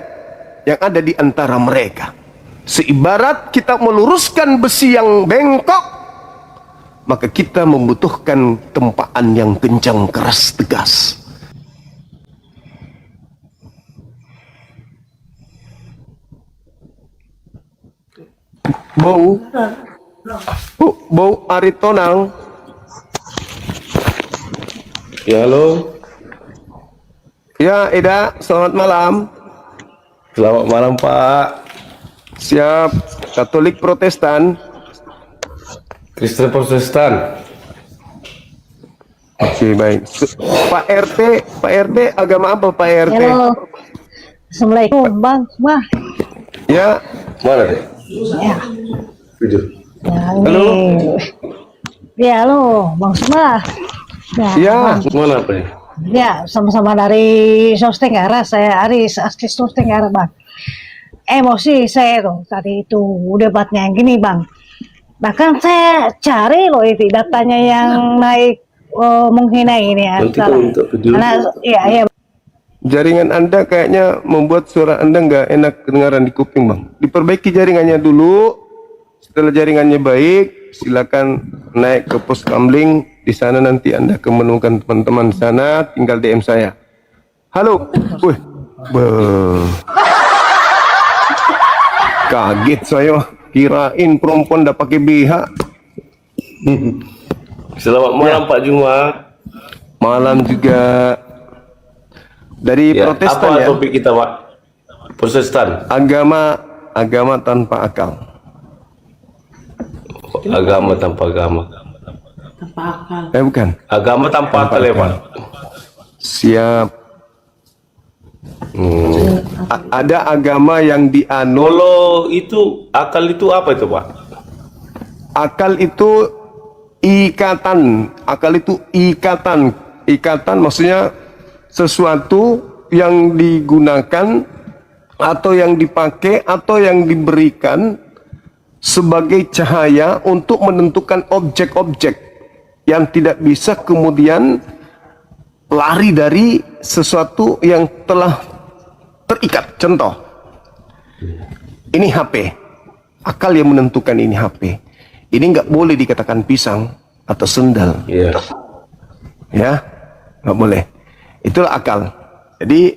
A: yang ada di antara mereka. Seibarat kita meluruskan besi yang bengkok, maka kita membutuhkan tempaan yang kencang, keras, tegas. Bau aritonang. Ya halo. Ya Eda, selamat malam. Selamat malam Pak. Siap. Katolik Protestan.
D: Kristen Protestan.
A: Oke, baik. Pak RT agama apa Pak RT?
D: Halo. Assalamualaikum Bang. Wah.
A: Ya,
B: Mana deh?
D: Ya.
B: Video.
D: Ya,
A: Halo?
D: Ya, halo Bang Suma.
A: ya.
B: Mana apa ya?
D: Ya, sama-sama dari Sos Tenggara. Saya Aris, asli Sos Tenggara Bang. Emosi saya tuh tadi itu debatnya yang gini Bang. Bahkan saya cari loh itu datanya yang naik menghina ini ya.
B: Nanti kau minta video.
D: Iya.
A: Jaringan Anda kayaknya membuat suara Anda nggak enak kedengaran di kuping, Bang. Diperbaiki jaringannya dulu. Setelah jaringannya baik, silakan naik ke pos kamling. Di sana nanti Anda akan menemukan teman-teman di sana. Tinggal DM saya. Halo. Wih. Kaget saya. Kirain perempuan udah pakai BH.
E: Selamat malam Pak Juma.
A: Malam juga. Dari
E: Ya,
A: Protestan
E: apa
A: ya.
E: topik kita Pak? Protestan.
A: Agama tanpa akal.
E: Agama tanpa agama.
A: Bukan.
E: Agama tanpa akal ya Pak.
A: Siap. Ada agama yang dianut.
E: Kalau itu akal itu apa itu Pak?
A: Akal itu ikatan. Akal itu ikatan. Ikatan maksudnya sesuatu yang digunakan atau yang dipakai atau yang diberikan sebagai cahaya untuk menentukan objek-objek yang tidak bisa kemudian lari dari sesuatu yang telah terikat. Contoh, ini HP, akal yang menentukan ini HP. Ini nggak boleh dikatakan pisang atau sendal,
E: Iya.
A: ya, nggak boleh. Itulah akal. Jadi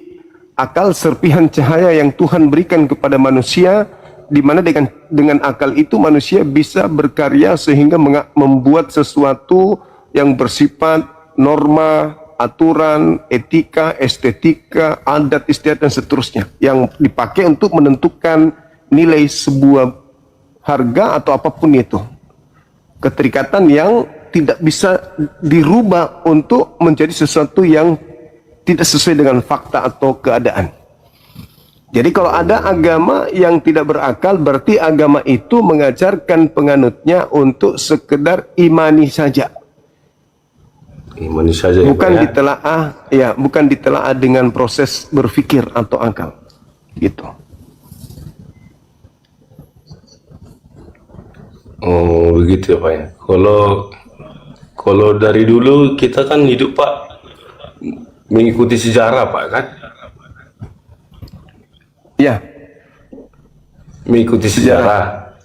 A: akal serpihan cahaya yang Tuhan berikan kepada manusia, di mana dengan akal itu manusia bisa berkarya sehingga membuat sesuatu yang bersifat norma, aturan, etika, estetika, adat istiadat dan seterusnya yang dipakai untuk menentukan nilai sebuah harga atau apapun itu. Keterikatan yang tidak bisa dirubah untuk menjadi sesuatu yang tidak sesuai dengan fakta atau keadaan. Jadi kalau ada agama yang tidak berakal, berarti agama itu mengajarkan penganutnya untuk sekedar imani saja.
E: Imani saja
A: Bukan
E: ya, Pak, ya.
A: ditelaah, ya, bukan ditelaah dengan proses berpikir atau akal. Gitu.
E: Oh begitu ya Pak ya. Kalau dari dulu kita kan hidup Pak mengikuti sejarah Pak kan?
A: Ya,
E: Mengikuti sejarah.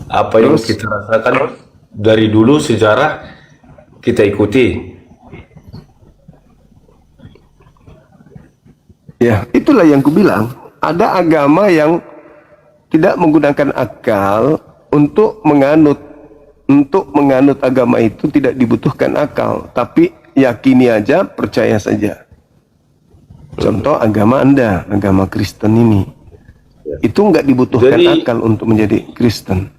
E: Apa yang
A: Terus?
E: kita rasakan dari dulu sejarah kita ikuti.
A: ya, itulah yang kubilang. Ada agama yang tidak menggunakan akal untuk menganut. Untuk menganut agama itu tidak dibutuhkan akal, tapi yakini aja, percaya saja. Contoh agama Anda, agama Kristen ini, itu nggak dibutuhkan
E: Jadi-
A: akal untuk menjadi Kristen.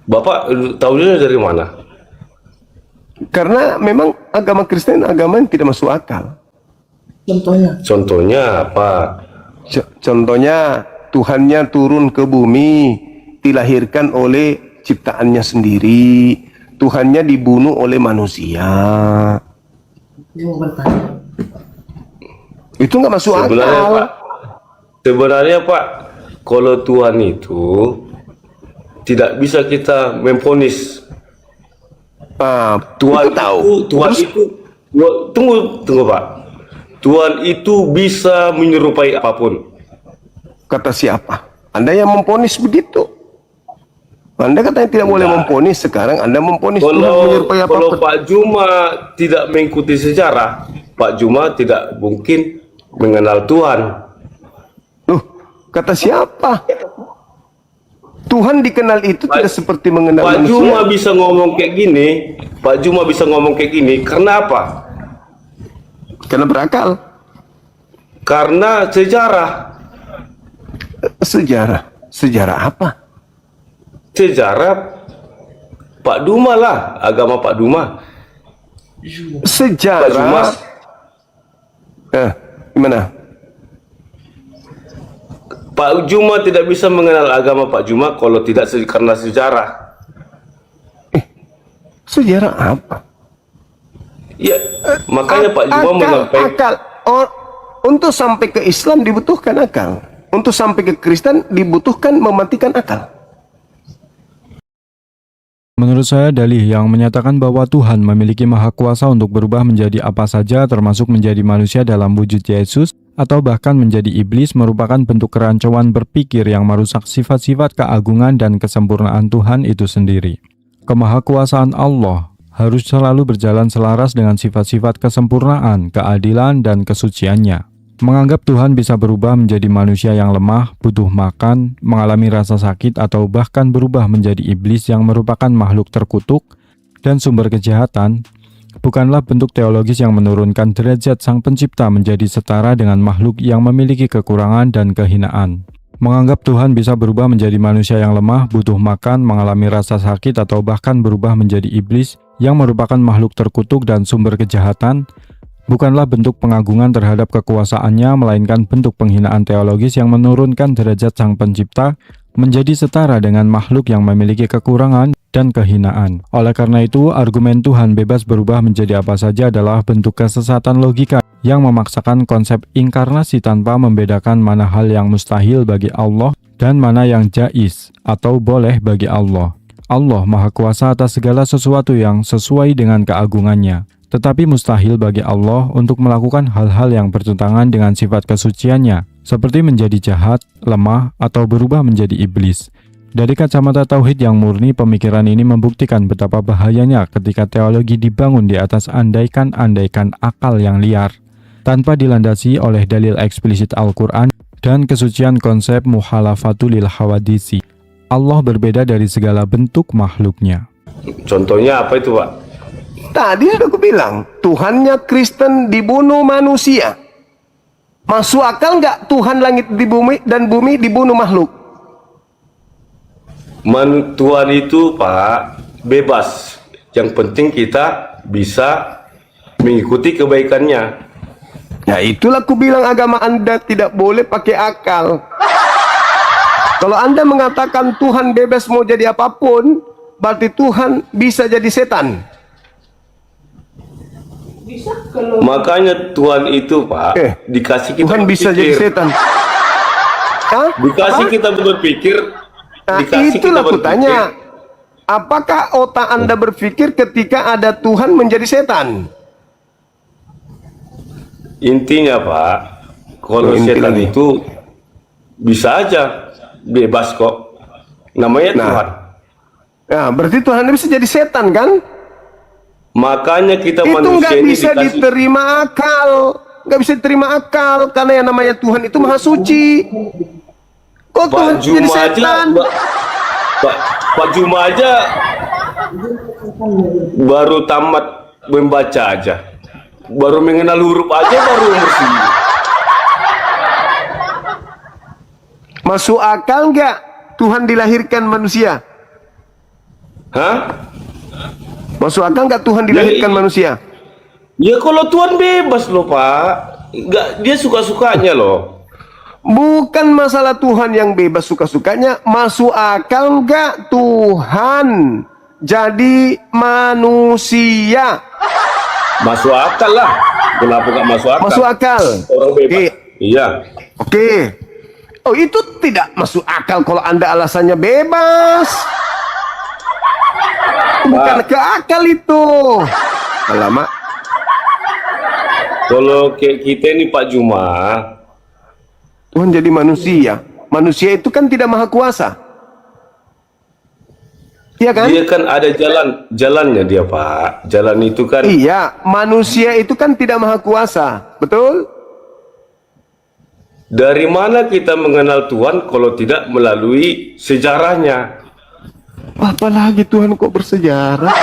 E: Bapak tahunya dari mana?
A: Karena memang agama Kristen agama yang tidak masuk akal.
E: Contohnya apa?
A: Contohnya Tuhannya turun ke bumi, dilahirkan oleh ciptaannya sendiri. Tuhannya dibunuh oleh manusia. Itu nggak masuk
E: Sebenarnya
A: akal.
E: Pak, sebenarnya Pak, kalau Tuhan itu tidak bisa kita memvonis.
A: Itu
E: Tuhan
A: tahu.
E: Tuhan
A: Terus?
E: itu tunggu Pak. Tuhan itu bisa menyerupai apapun.
A: Kata siapa? Anda yang memponis begitu. Anda katanya tidak boleh memponis, sekarang Anda memponis Tuhan menyerupai
E: Kalau
A: apapun.
E: Pak Juma tidak mengikuti sejarah, Pak Juma tidak mungkin mengenal Tuhan.
A: Loh, kata siapa? Tuhan dikenal itu tidak seperti mengenal
E: Pak
A: manusia.
E: Juma bisa ngomong kayak gini, Pak Juma bisa ngomong kayak gini, karena apa?
A: Karena berakal.
E: Karena sejarah.
A: Sejarah apa?
E: Sejarah Pak Duma lah, agama Pak Duma. Pak Duma.
A: Sejarah. Gimana?
E: Pak Juma tidak bisa mengenal agama Pak Juma kalau tidak karena sejarah.
A: Sejarah apa?
E: Ya, makanya Pak Juma menyampaikan.
A: Akal. Untuk sampai ke Islam dibutuhkan akal. Untuk sampai ke Kristen dibutuhkan mematikan akal.
C: Menurut saya, dalih yang menyatakan bahwa Tuhan memiliki maha kuasa untuk berubah menjadi apa saja, termasuk menjadi manusia dalam wujud Yesus, atau bahkan menjadi iblis, merupakan bentuk kerancuan berpikir yang merusak sifat-sifat keagungan dan kesempurnaan Tuhan itu sendiri. Kemahakuasaan Allah harus selalu berjalan selaras dengan sifat-sifat kesempurnaan, keadilan, dan kesuciannya. Menganggap Tuhan bisa berubah menjadi manusia yang lemah, butuh makan, mengalami rasa sakit, atau bahkan berubah menjadi iblis yang merupakan makhluk terkutuk dan sumber kejahatan, bukanlah bentuk teologis yang menurunkan derajat Sang Pencipta menjadi setara dengan makhluk yang memiliki kekurangan dan kehinaan. Menganggap Tuhan bisa berubah menjadi manusia yang lemah, butuh makan, mengalami rasa sakit, atau bahkan berubah menjadi iblis yang merupakan makhluk terkutuk dan sumber kejahatan, bukanlah bentuk pengagungan terhadap kekuasaannya, melainkan bentuk penghinaan teologis yang menurunkan derajat Sang Pencipta menjadi setara dengan makhluk yang memiliki kekurangan dan kehinaan. Oleh karena itu, argumen Tuhan bebas berubah menjadi apa saja adalah bentuk kesesatan logika yang memaksakan konsep inkarnasi tanpa membedakan mana hal yang mustahil bagi Allah dan mana yang jais atau boleh bagi Allah. Allah Maha Kuasa atas segala sesuatu yang sesuai dengan keagungannya. Tetapi mustahil bagi Allah untuk melakukan hal-hal yang bertentangan dengan sifat kesuciannya, seperti menjadi jahat, lemah, atau berubah menjadi iblis. Dari kacamata tauhid yang murni, pemikiran ini membuktikan betapa bahayanya ketika teologi dibangun di atas andaikan-andaikan akal yang liar, tanpa dilandasi oleh dalil eksplisit Al-Quran dan kesucian konsep muhalafatul lil hawadisi. Allah berbeda dari segala bentuk makhluknya.
E: Contohnya apa itu, Pak?
A: Tadi sudah aku bilang, Tuhannya Kristen dibunuh manusia. Masuk akal nggak Tuhan langit di bumi dan bumi dibunuh makhluk?
E: Tuhan itu, Pak, bebas. Yang penting kita bisa mengikuti kebaikannya.
A: Ya itulah aku bilang agama Anda tidak boleh pakai akal. Kalau Anda mengatakan Tuhan bebas mau jadi apapun, berarti Tuhan bisa jadi setan.
E: Makanya Tuhan itu, Pak, dikasih kita
A: Tuhan bisa
E: berpikir.
A: jadi setan. Hah?
E: Dikasih
A: Apa?
E: kita berpikir.
A: Nah,
E: Dikasih
A: itulah
E: kita
A: aku
E: berpikir.
A: tanya. Apakah otak Anda berpikir ketika ada Tuhan menjadi setan?
E: Intinya, Pak, kalau
A: Intinya.
E: setan itu bisa aja bebas kok. Namanya Tuhan.
A: Nah, berarti Tuhan bisa jadi setan kan?
E: Makanya kita
A: Itu
E: manusia
A: nggak
E: ini
A: bisa
E: dikasih.
A: diterima akal. Nggak bisa diterima akal. Karena yang namanya Tuhan itu maha suci. Kok Tuhan
E: Pak
A: jadi
E: Juma aja,
A: setan?
E: Pak Juma aja baru tamat membaca aja, baru mengenal huruf aja baru umur segini.
A: Masuk akal nggak Tuhan dilahirkan manusia?
E: Hah?
A: Masuk akal nggak Tuhan dilahirkan
E: Ya,
A: manusia?
E: Ya kalau Tuhan bebas loh, Pak. Nggak, dia suka-sukanya loh.
A: Bukan masalah Tuhan yang bebas suka-sukanya. Masuk akal nggak Tuhan jadi manusia?
E: Masuk akal lah. Kenapa nggak masuk akal?
A: Masuk akal.
E: Orang bebas.
A: Oke.
E: Iya.
A: Oke. Oh itu tidak masuk akal kalau Anda alasannya bebas. Bukan ke akal itu. Alamak.
E: Kalau kayak kita ini Pak Juma,
A: Tuhan jadi manusia. Manusia itu kan tidak maha kuasa. Iya kan?
E: dia kan ada jalannya dia, Pak. Jalan itu kan
A: Iya, manusia itu kan tidak maha kuasa. Betul?
E: dari mana kita mengenal Tuhan kalau tidak melalui sejarahnya?
A: Apalagi Tuhan kok bersejarah?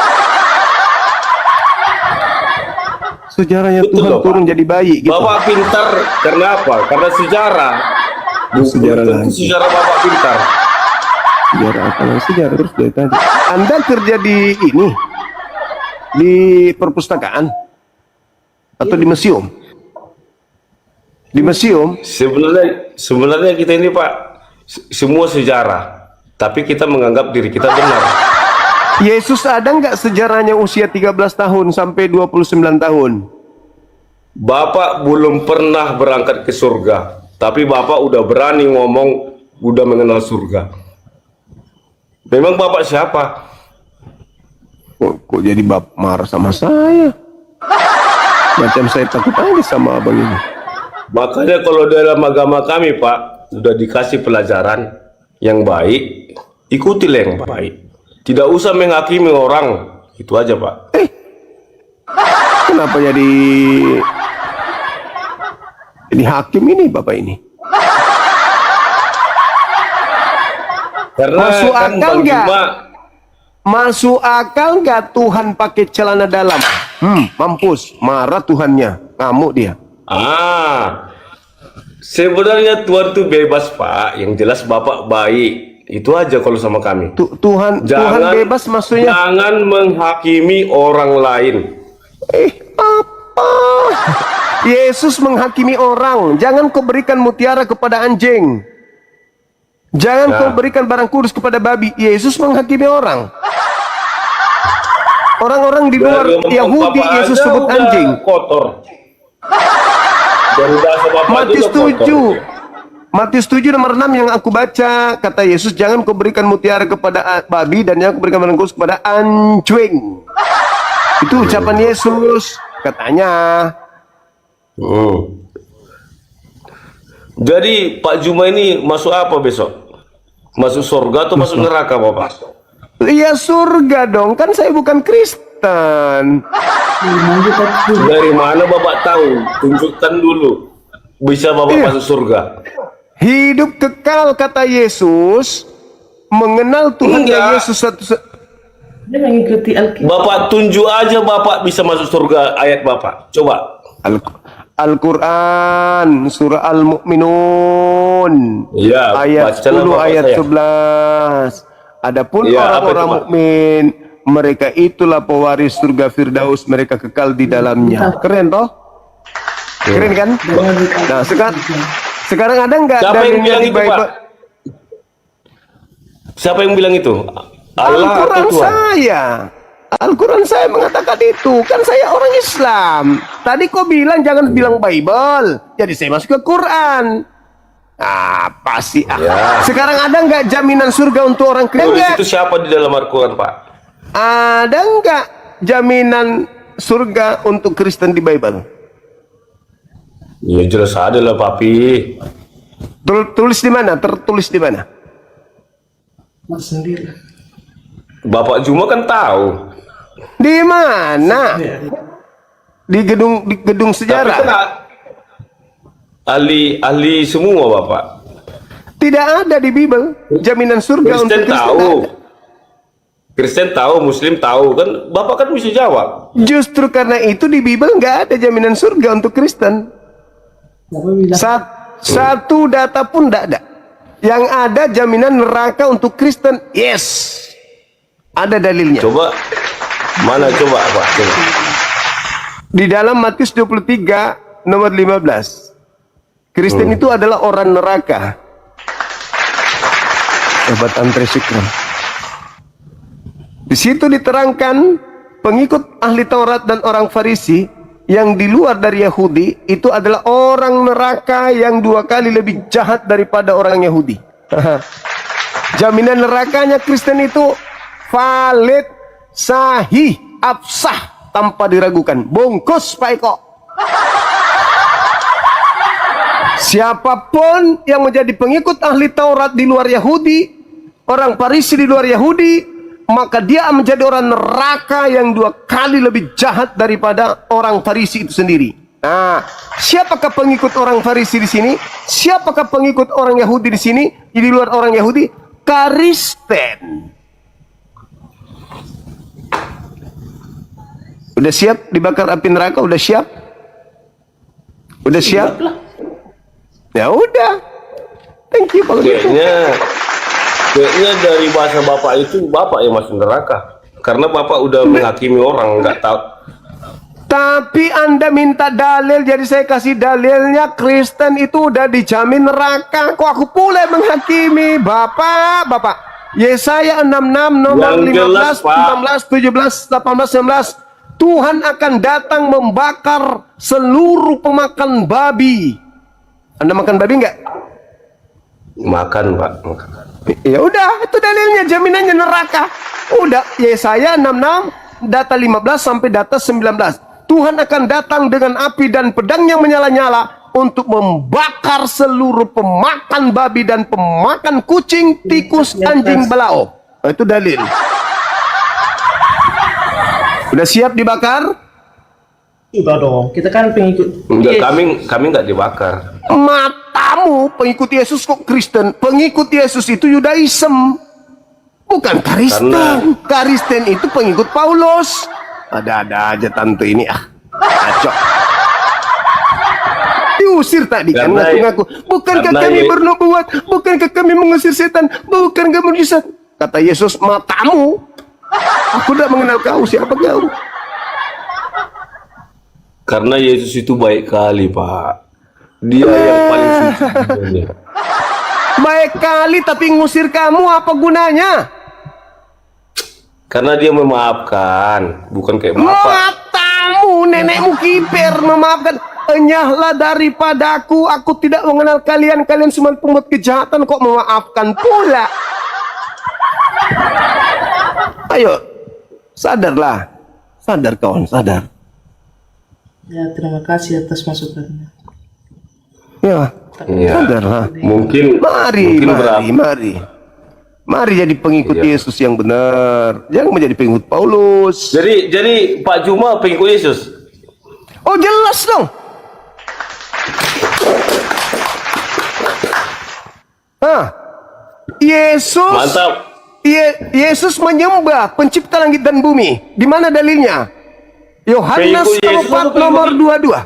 A: Sejarahnya
E: Betul
A: Tuhan
E: loh, Pak.
A: turun jadi bayi gitu.
E: Bapak pintar karena apa? Karena sejarah.
A: Sejarah
E: Tentu
A: lagi.
E: sejarah Bapak pintar.
A: Sejarah apa? Sejarah terus dari tadi. Anda kerja di ini, di perpustakaan atau di museum? Di museum?
E: Sebenarnya kita ini Pak semua sejarah, tapi kita menganggap diri kita benar.
A: Yesus ada nggak sejarahnya usia 13 tahun sampai 29 tahun?
E: Bapak belum pernah berangkat ke surga, tapi Bapak udah berani ngomong udah mengenal surga. Memang Bapak siapa?
A: Kok jadi bapak marah sama saya? Macam saya takut aja sama abang ini.
E: Makanya kalau dalam agama kami Pak sudah dikasih pelajaran yang baik, ikutilah yang baik. Tidak usah menghakimi orang, itu aja Pak.
A: Kenapa jadi hakim ini bapak ini?
E: Karena
A: Masuk
E: kan
A: akal
E: Bang
A: nggak?
E: Juma,
A: Masuk akal nggak Tuhan pakai celana dalam? Mampus, marah Tuhannya, ngamuk dia.
E: Sebenarnya Tuhan tuh bebas Pak, yang jelas Bapak baik. Itu aja kalau sama kami.
A: Tuhan bebas maksudnya?
E: Jangan menghakimi orang lain.
A: Apa? Yesus menghakimi orang. Jangan kau berikan mutiara kepada anjing. Jangan kau berikan barang kudus kepada babi. Yesus menghakimi orang. Orang-orang di luar
E: Dari
A: Yahudi
E: Bapak
A: Yesus
E: aja
A: sebut
E: udah
A: anjing.
E: kotor. Dari bahasa Bapak
A: Matius
E: aja udah kotor.
A: 7. Matius 7 nomor 6 yang aku baca, kata Yesus, jangan kau berikan mutiara kepada babi dan jangan kau berikan barang kudus kepada anjing. Itu ucapan Yesus, katanya.
E: Jadi Pak Juma ini masuk apa besok? Masuk surga atau masuk neraka Bapak?
A: Iya surga dong, kan saya bukan Kristen.
E: Dari mana Bapak tahu? Tunjukkan dulu. Bisa Bapak masuk surga.
A: Hidup kekal kata Yesus, mengenal Tuhan
E: Enggak.
A: dan Yesus satu.
F: Dia mengikuti Alkitab.
E: Bapak tunjuk aja Bapak bisa masuk surga ayat Bapak. Coba.
A: Al-Quran surah Al-Mu'minun
E: Iya,
A: ayat
E: bacalah
A: 10
E: Bapak
A: ayat
E: saya.
A: 11. Adapun
E: Iya, apa
A: orang-orang
E: itu, Pak?
A: mukmin, mereka itulah pewaris surga Firdaus, mereka kekal di dalamnya. Keren toh? Keren kan? Nah, sekarang ada nggak
E: Siapa yang
A: dalilnya
E: bilang
A: di
E: itu Pak?
A: Bible?
E: Siapa yang bilang itu? Allah atau
A: Al-Quran
E: Tuhan?
A: saya. Al-Quran saya mengatakan itu. Kan saya orang Islam. Tadi kau bilang jangan bilang Bible. Jadi saya masuk ke Quran. Apa sih?
E: Ya.
A: Sekarang ada nggak jaminan surga untuk orang Kristen?
E: Tulis itu siapa di dalam Al-Quran Pak?
A: Ada nggak jaminan surga untuk Kristen di Bible?
E: Ya jelas ada lah Papi.
A: Tulis di mana? Tertulis di mana?
F: Mas sendiri.
E: Bapak Juma kan tahu.
A: Di mana? Di gedung
E: Tapi
A: sejarah.
E: kan ahli semua Bapak.
A: Tidak ada di Bible jaminan surga untuk
E: Kristen
A: Kristen.
E: tahu.
A: Ada.
E: Kristen tahu, Muslim tahu kan. Bapak kan bisa jawab.
A: Justru karena itu di Bible nggak ada jaminan surga untuk Kristen.
F: Bapak bilang,
A: Satu data pun tidak ada. Yang ada jaminan neraka untuk Kristen. Yes. Ada dalilnya.
E: Coba. Mana coba Pak? Coba.
A: Di dalam Matius 23 nomor 15. Kristen itu adalah orang neraka. Sahabat Andre Syukron. Di situ diterangkan pengikut ahli Taurat dan orang Farisi yang di luar dari Yahudi itu adalah orang neraka yang 2 kali lebih jahat daripada orang Yahudi. Jaminan nerakanya Kristen itu valid, sahih, absah, tanpa diragukan. Bungkus Pak Eko. Siapapun yang menjadi pengikut ahli Taurat di luar Yahudi, orang Farisi di luar Yahudi, maka dia menjadi orang neraka yang 2 kali lebih jahat daripada orang Farisi itu sendiri. Nah, siapakah pengikut orang Farisi di sini? Siapakah pengikut orang Yahudi di sini? Di luar orang Yahudi, Kristen. Udah siap dibakar api neraka? Udah siap? Udah siap? Ya udah. Thank you kalau gitu.
E: Kayaknya Kayaknya dari bahasa bapak itu bapak yang masuk neraka. Karena bapak udah menghakimi orang, nggak tahu.
A: Tapi Anda minta dalil, jadi saya kasih dalilnya. Kristen itu udah dijamin neraka. Kok aku pula yang menghakimi? Bapak. Yesaya 66 nomor
E: Yang jelas,
A: 15,
E: Pak.
A: 16, 17, 18, 19. Tuhan akan datang membakar seluruh pemakan babi. Anda makan babi nggak?
E: Makan, Pak. Makan.
A: Ya udah, itu dalilnya, jaminannya neraka. Udah, Yesaya 66 data 15 sampai data 19. Tuhan akan datang dengan api dan pedang yang menyala-nyala untuk membakar seluruh pemakan babi dan pemakan kucing, tikus, anjing, belaok. Nah, itu dalil. Udah siap dibakar?
F: Udah dong, kita kan pengikut.
E: Enggak,
F: Yes.
E: kami nggak dibakar.
A: Matamu, pengikut Yesus kok Kristen? Pengikut Yesus itu Yudaism, bukan Kristen. Kristen itu pengikut Paulus. Ada-ada aja tante ini, kacau. Diusir tadi kan,
E: Karena-
A: ngaku-ngaku. Bukankah
E: karena
A: kami
E: Ye-
A: bernubuat? Bukankah kami mengusir setan? Bukankah mujizat? Kata Yesus, matamu. Aku tidak mengenal kau, siapa kau?
E: Karena Yesus itu baik kali, Pak. Dia yang paling suci di dunia.
A: Baik kali, tapi ngusir kamu apa gunanya?
E: Karena dia memaafkan, bukan kayak bapak.
A: Matamu, nenekmu kiper, memaafkan. Enyahlah daripadaku, aku tidak mengenal kalian. Kalian semua pembuat kejahatan, kok memaafkan pula. Ayo, sadarlah. Sadar kawan, sadar.
F: Ya, terima kasih atas masukannya.
A: Ya,
E: Iya.
A: sadarlah.
E: Mungkin
A: Mari,
E: berapa?
A: Mari jadi pengikut
E: Iya.
A: Yesus yang benar. Jangan menjadi pengikut Paulus.
E: Jadi Pak Juma pengikut Yesus.
A: Oh, jelas dong. Yesus.
E: Mantap.
A: Yesus menyembah pencipta langit dan bumi. Di mana dalilnya? Yohanes
E: Pengikut Yesus
A: 4
E: atau
A: nomor
E: pengikut-
A: 22.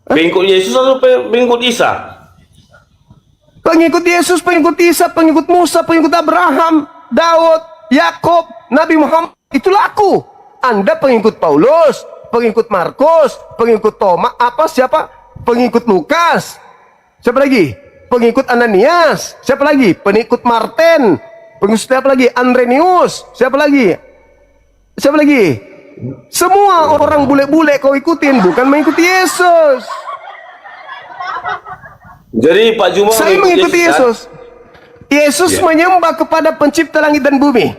E: Pengikut Yesus atau pengikut Isa?
A: Pengikut Yesus, pengikut Isa, pengikut Musa, pengikut Abraham, Daud, Yakob, Nabi Muhammad. Itulah aku. Anda pengikut Paulus, pengikut Markus, pengikut Thomas, siapa? Pengikut Lukas. Siapa lagi? Pengikut Ananias. Siapa lagi? Pengikut Martin. Pengikut siapa lagi? Andrenius. Siapa lagi? Siapa lagi? Semua orang bule-bule kau ikutin, bukan mengikuti Yesus.
E: Jadi Pak Juma
A: Saya mengikuti
E: kan?
A: Yesus. Yesus
E: Ya.
A: menyembah kepada pencipta langit dan bumi.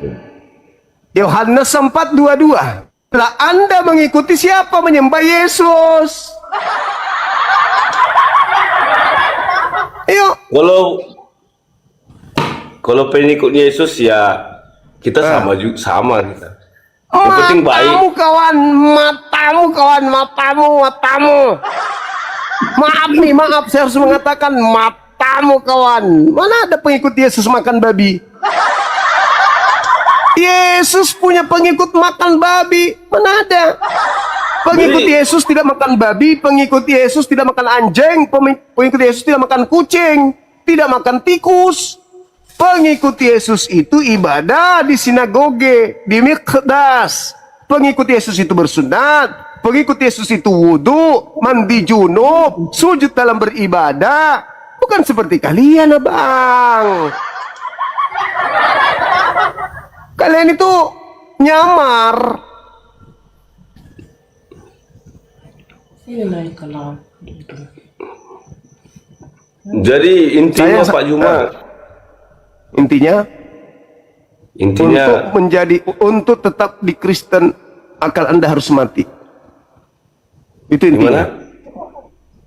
A: Yohanes 4:22. Lah Anda mengikuti siapa menyembah Yesus? Yuk.
E: Kalau pengikut Yesus ya kita sama juga sama kita. Yang penting baik.
A: Matamu kawan, matamu. Maaf, saya harus mengatakan matamu kawan. Mana ada pengikut Yesus makan babi? Yesus punya pengikut makan babi. Mana ada? Pengikut
E: Jadi-
A: Yesus tidak makan babi, pengikut Yesus tidak makan anjing, pengikut Yesus tidak makan kucing, tidak makan tikus. Pengikut Yesus itu ibadah di sinagoge, di mikdas. Pengikut Yesus itu bersunat. Pengikut Yesus itu wudhu, mandi junub, sujud dalam beribadah. Bukan seperti kalian, abang. Kalian itu nyamar.
F: Ini naik kalau
E: Jadi intinya
A: Saya-
E: Pak Juma,
A: Intinya,
E: intinya
A: untuk tetap di Kristen, akal Anda harus mati. Itu intinya.
E: gimana?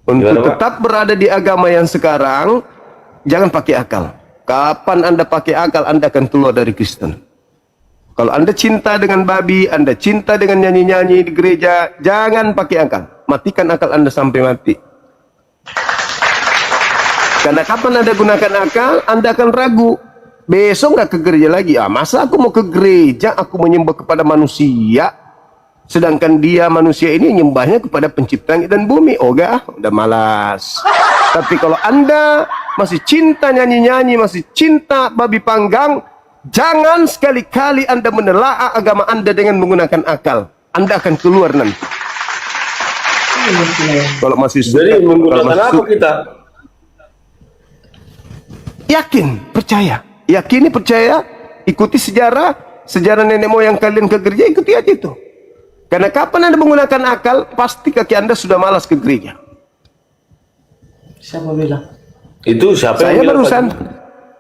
A: Untuk
E: Gimana, Pak?
A: tetap berada di agama yang sekarang, jangan pakai akal. Kapan Anda pakai akal, Anda akan keluar dari Kristen. Kalau Anda cinta dengan babi, Anda cinta dengan nyanyi-nyanyi di gereja, jangan pakai akal. Matikan akal Anda sampai mati. Karena kapan Anda gunakan akal, Anda akan ragu. Besok nggak ke gereja lagi. Masa aku mau ke gereja, aku menyembah kepada manusia, sedangkan dia manusia ini nyembahnya kepada pencipta langit dan bumi. Oh enggak, udah malas. Tapi kalau Anda masih cinta nyanyi-nyanyi, masih cinta babi panggang, jangan sekali-kali Anda menelaah agama Anda dengan menggunakan akal. Anda akan keluar nanti. Kalau masih
E: Jadi menggunakan
A: kalau
E: apa kita?
A: yakin, percaya, yakini, percaya, ikuti sejarah nenek moyang kalian ke gereja, ikuti aja itu. Karena kapan Anda menggunakan akal, pasti kaki Anda sudah malas ke gereja.
F: Siapa bilang?
E: Itu siapa
A: Saya
E: yang bilang,
A: barusan,
E: Pak Juma?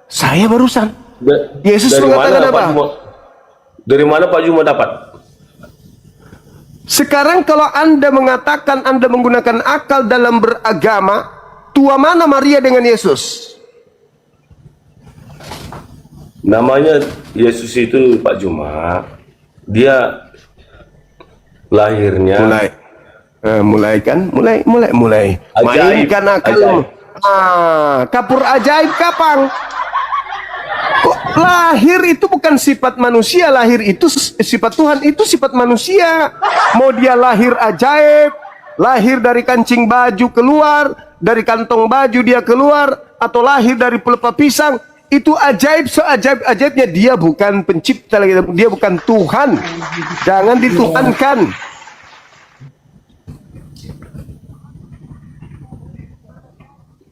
A: saya barusan.
E: Da-
A: Yesus
E: dari
A: mengatakan
E: mana,
A: apa?
E: Pak Juma? Dari mana Pak Juma dapat?
A: Sekarang kalau Anda mengatakan Anda menggunakan akal dalam beragama, tua mana Maria dengan Yesus?
E: Namanya Yesus itu Pak Juma, dia lahirnya
A: Mulai kan, mulai.
E: Ajaib,
A: Mainkan akal.
E: ajaib.
A: Kapur ajaib kapan? Kok lahir itu bukan sifat manusia, lahir itu sifat Tuhan, itu sifat manusia. Mau dia lahir ajaib, lahir dari kancing baju keluar, dari kantong baju dia keluar, atau lahir dari pelepah pisang, itu ajaib, seajaib-ajaibnya. Dia bukan pencipta lagi, dia bukan Tuhan. Jangan dituhankan.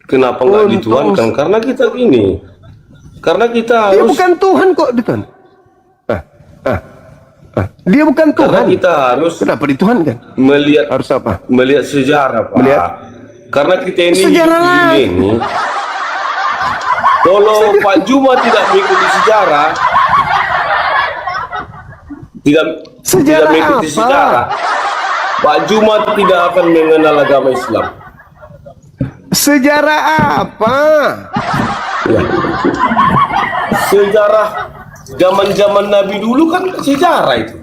E: kenapa nggak dituhankan? Karena kita gini, karena kita
A: Dia
E: harus,
A: bukan Tuhan kok dituhan. Dia bukan
E: karena
A: Tuhan.
E: kita harus
A: Kenapa dituhankan?
E: melihat
A: Harus apa?
E: melihat sejarah, Pak.
A: Melihat?
E: Karena kita ini
A: Sejarah
E: hidup di
A: lah.
E: dunia ini. Kalau Pak Juma tidak mengikuti sejarah, tidak
A: Sejarah
E: mengikuti
A: apa?
E: sejarah, Pak Juma tidak akan mengenal agama Islam.
A: Sejarah apa?
E: Ya. Sejarah zaman-zaman Nabi dulu kan sejarah itu.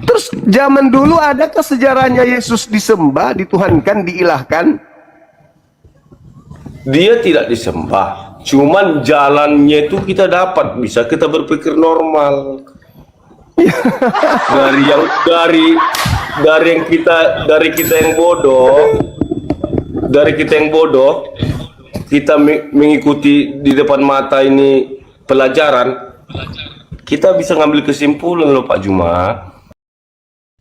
A: Terus zaman dulu adakah sejarahnya Yesus disembah, dituhankan, diilahkan?
E: Dia tidak disembah, cuman jalannya itu kita dapat, bisa kita berpikir normal. dari kita yang bodoh, kita mengikuti di depan mata ini pelajaran, kita bisa ngambil kesimpulan loh Pak Juma.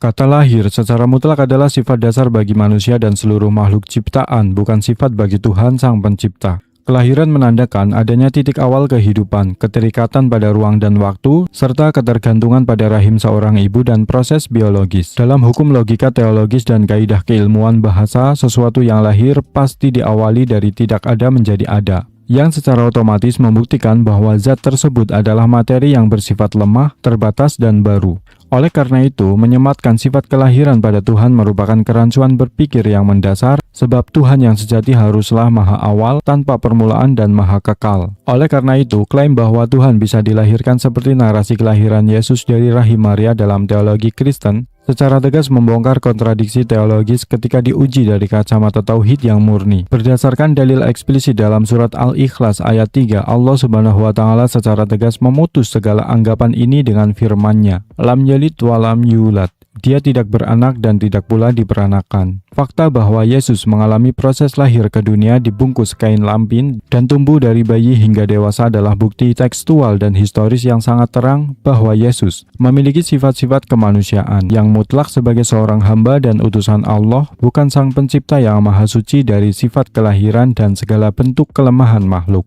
C: Kata lahir secara mutlak adalah sifat dasar bagi manusia dan seluruh makhluk ciptaan, bukan sifat bagi Tuhan Sang Pencipta. Kelahiran menandakan adanya titik awal kehidupan, keterikatan pada ruang dan waktu, serta ketergantungan pada rahim seorang ibu dan proses biologis. Dalam hukum logika teologis dan kaidah keilmuan bahasa, sesuatu yang lahir pasti diawali dari tidak ada menjadi ada, yang secara otomatis membuktikan bahwa zat tersebut adalah materi yang bersifat lemah, terbatas, dan baru. Oleh karena itu, menyematkan sifat kelahiran pada Tuhan merupakan kerancuan berpikir yang mendasar, sebab Tuhan yang sejati haruslah maha awal, tanpa permulaan dan maha kekal. Oleh karena itu, klaim bahwa Tuhan bisa dilahirkan seperti narasi kelahiran Yesus dari rahim Maria dalam teologi Kristen, secara tegas membongkar kontradiksi teologis ketika diuji dari kacamata tauhid yang murni. Berdasarkan dalil eksplisit dalam surat Al-Ikhlas ayat 3, Allah Subhanahu wa Ta'ala secara tegas memutus segala anggapan ini dengan firman-Nya, "Lam yalid wa lam yulad." Dia tidak beranak dan tidak pula diperanakan. Fakta bahwa Yesus mengalami proses lahir ke dunia dibungkus kain lampin dan tumbuh dari bayi hingga dewasa adalah bukti tekstual dan historis yang sangat terang bahwa Yesus memiliki sifat-sifat kemanusiaan yang mutlak sebagai seorang hamba dan utusan Allah, bukan Sang Pencipta yang maha suci dari sifat kelahiran dan segala bentuk kelemahan makhluk.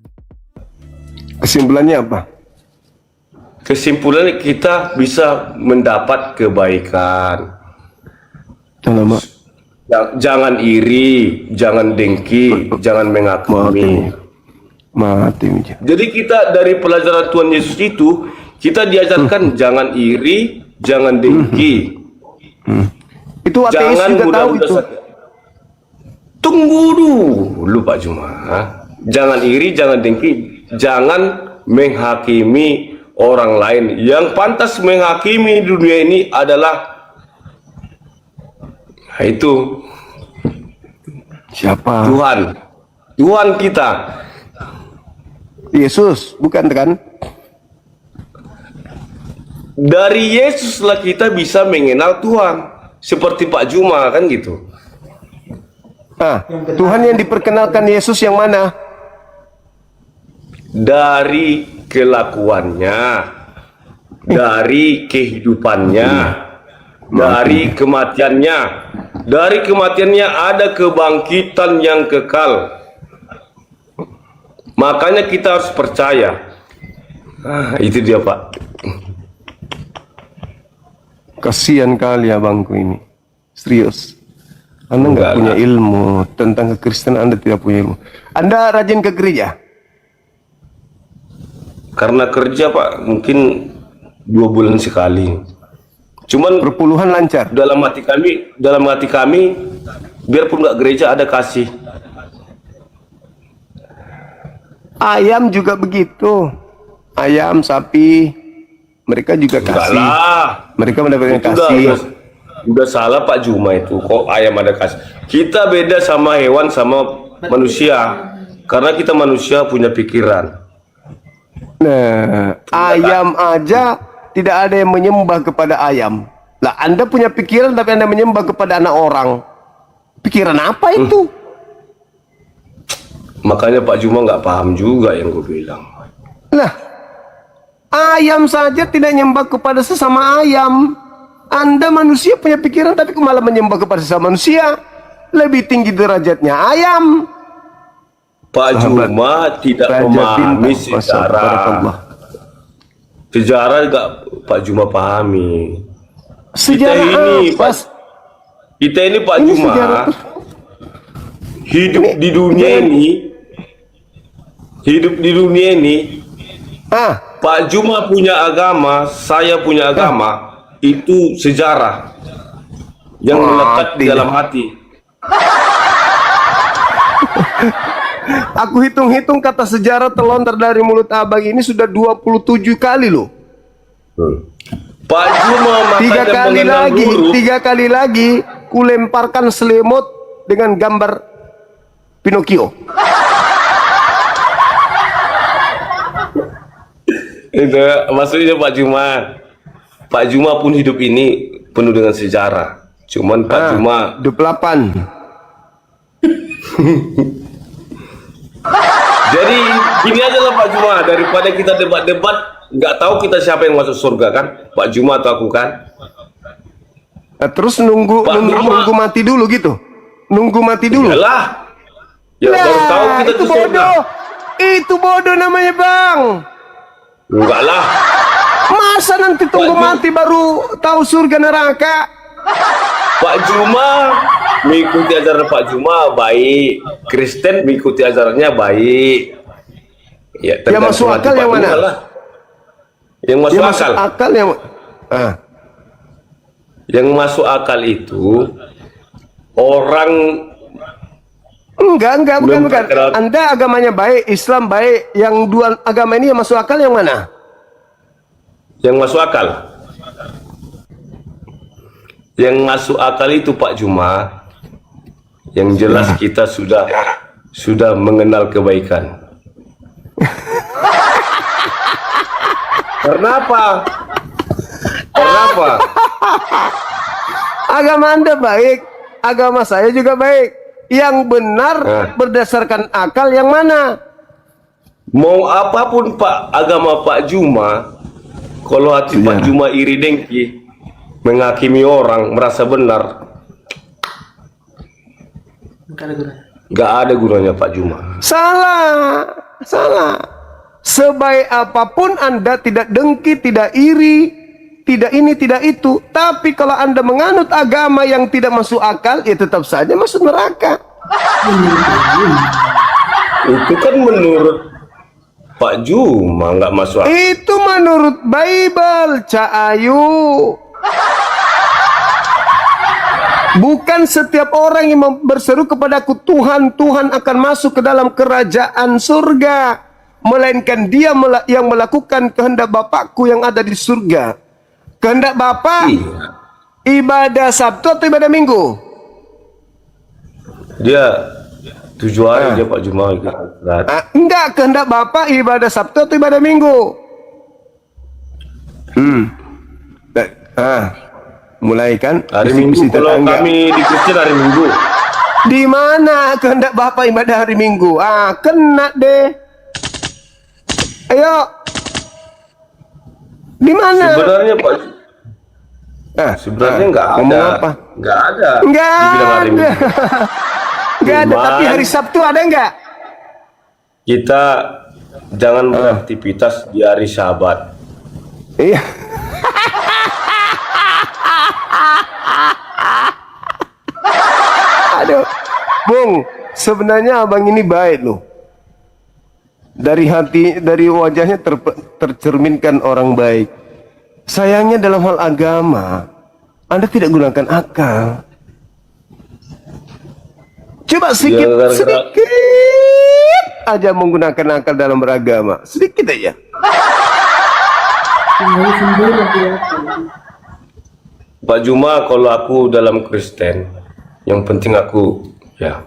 A: Kesimpulannya apa?
E: Kesimpulannya kita bisa mendapat kebaikan. Jangan iri, jangan dengki, jangan menghakimi.
A: Mati.
E: Jadi kita dari pelajaran Tuhan Yesus itu, kita diajarkan jangan iri, jangan dengki.
A: Itu ateis
E: Jangan
A: juga tahu itu.
E: Tunggu dulu Pak Juma. Jangan iri, jangan dengki, jangan menghakimi orang lain. Yang pantas menghakimi dunia ini adalah itu
A: Siapa?
E: Tuhan kita.
A: Yesus, bukan kan?
E: Dari Yesuslah kita bisa mengenal Tuhan. Seperti Pak Juma kan gitu.
A: Tuhan yang diperkenalkan Yesus yang mana?
E: dari kelakuannya, dari kehidupannya, dari kematiannya. Dari kematiannya ada kebangkitan yang kekal. Makanya kita harus percaya. Itu dia, Pak.
A: Kasihan kali abangku ini. Serius. Anda nggak punya ilmu tentang kekristenan, Anda tidak punya ilmu. Anda rajin ke gereja?
E: Karena kerja, Pak, mungkin 2 bulan sekali. Cuman
A: Perpuluhan lancar.
E: dalam hati kami, biarpun nggak gereja ada kasih.
A: Ayam juga begitu. Ayam, sapi, mereka juga
E: Enggak
A: kasih.
E: lah.
A: Mereka mendapatkan
E: Itu
A: kasih.
E: udah salah Pak Juma itu. Kok ayam ada kasih? Kita beda sama hewan sama manusia. Karena kita manusia punya pikiran.
A: Nah, ayam aja tidak ada yang menyembah kepada ayam. Lah, Anda punya pikiran tapi Anda menyembah kepada anak orang. Pikiran apa itu?
E: Makanya Pak Juma nggak paham juga yang gue bilang.
A: Lah, ayam saja tidak nyembah kepada sesama ayam. Anda manusia punya pikiran tapi malah menyembah kepada sesama manusia. Lebih tinggi derajatnya ayam.
E: Pak Juma tidak
A: Raja
E: memahami
A: Bintang.
E: sejarah.
A: Barakallah.
E: Sejarah nggak Pak Juma pahami.
A: Sejarah
E: ini,
A: apa?
E: Kita ini Pak
A: Ini
E: Juma
A: sejarah.
E: hidup di dunia ini,
A: Ah,
E: Pak Juma punya agama, saya punya agama, itu sejarah yang melekat di dalam hati.
A: aku hitung-hitung kata sejarah terlontar dari mulut abang ini sudah 27 kali loh.
E: Pak Juma makanya mengenal huruf.
A: 3 kali lagi kulemparkan selimut dengan gambar Pinocchio.
E: Itu maksudnya Pak Juma pun hidup ini penuh dengan sejarah. Cuman Pak Juma
A: 28.
E: jadi gini aja lah Pak Juma, daripada kita debat-debat nggak tahu kita siapa yang masuk surga kan, Pak Juma atau aku kan.
A: Nah, terus nunggu
E: Pak Juma.
A: nunggu mati dulu gitu. Nunggu mati dulu.
E: Yalah. Ya baru tahu kita
A: itu
E: tuh surga.
A: bodoh. Itu bodoh namanya, Bang.
E: Enggak lah.
A: Masa nanti tunggu
E: Pak Ju-
A: mati baru tahu surga neraka?
E: Pak Juma mengikuti ajaran Pak Juma baik, Kristen mengikuti ajarannya baik. Ya,
A: Yang masuk
E: tergantung hati
A: akal
E: Pak
A: yang
E: Juma
A: mana?
E: lah. Yang masuk
A: Yang
E: akal.
A: masuk akal yang
E: Yang masuk akal itu orang
A: Enggak, bukan,
E: Belum
A: bukan.
E: terkenal.
A: Anda agamanya baik, Islam baik. Yang dua agama ini yang masuk akal yang mana?
E: yang masuk akal. Yang masuk akal itu Pak Juma, yang jelas kita sudah mengenal kebaikan. Karena apa? Karena apa?
A: Agama Anda baik, agama saya juga baik. Yang benar
E: Nah.
A: berdasarkan akal yang mana?
E: Mau apapun Pak agama Pak Juma, kalau hati Pak Juma iri dengki, menghakimi orang, merasa benar,
F: Nggak ada gunanya.
E: nggak ada gunanya Pak Juma.
A: Salah. Sebaik apapun Anda tidak dengki, tidak iri, tidak ini, tidak itu. Tapi kalau Anda menganut agama yang tidak masuk akal, ya tetap saja masuk neraka.
E: Itu kan menurut Pak Juma nggak masuk akal.
A: Itu menurut Bible, Cak Ayu. Bukan setiap orang yang berseru kepadaku Tuhan, Tuhan akan masuk ke dalam kerajaan surga. Melainkan dia yang melakukan kehendak Bapakku yang ada di surga. Kehendak Bapak,
E: Iya.
A: ibadah Sabtu atau ibadah Minggu?
E: Dia 7 hari dia Pak Juma istirahat.
A: Enggak, kehendak Bapak ibadah Sabtu atau ibadah Minggu? Mulai kan?
E: Hari
A: Mesti
E: Minggu kalau
A: tetangga.
E: kami di Kristen hari Minggu.
A: Di mana kehendak Bapak ibadah hari Minggu? Kena deh. Ayo. Di mana?
E: Sebenarnya Pak, nggak ada.
A: Ngomong apa?
E: Nggak ada.
A: Nggak
E: Dibilang hari
A: ada.
E: Minggu.
A: Nggak ada,
E: Cuman-
A: tapi hari Sabtu ada nggak?
E: Kita jangan beraktivitas di hari Sabat.
A: Iya. Aduh, Bung, sebenarnya abang ini baik loh. Dari hati, dari wajahnya tercerminkan orang baik. Sayangnya dalam hal agama, Anda tidak gunakan akal. Coba sedikit,
E: gara-gara-
A: sedikit aja menggunakan akal dalam beragama. Sedikit aja.
E: Pak Juma, kalau aku dalam Kristen, yang penting aku ya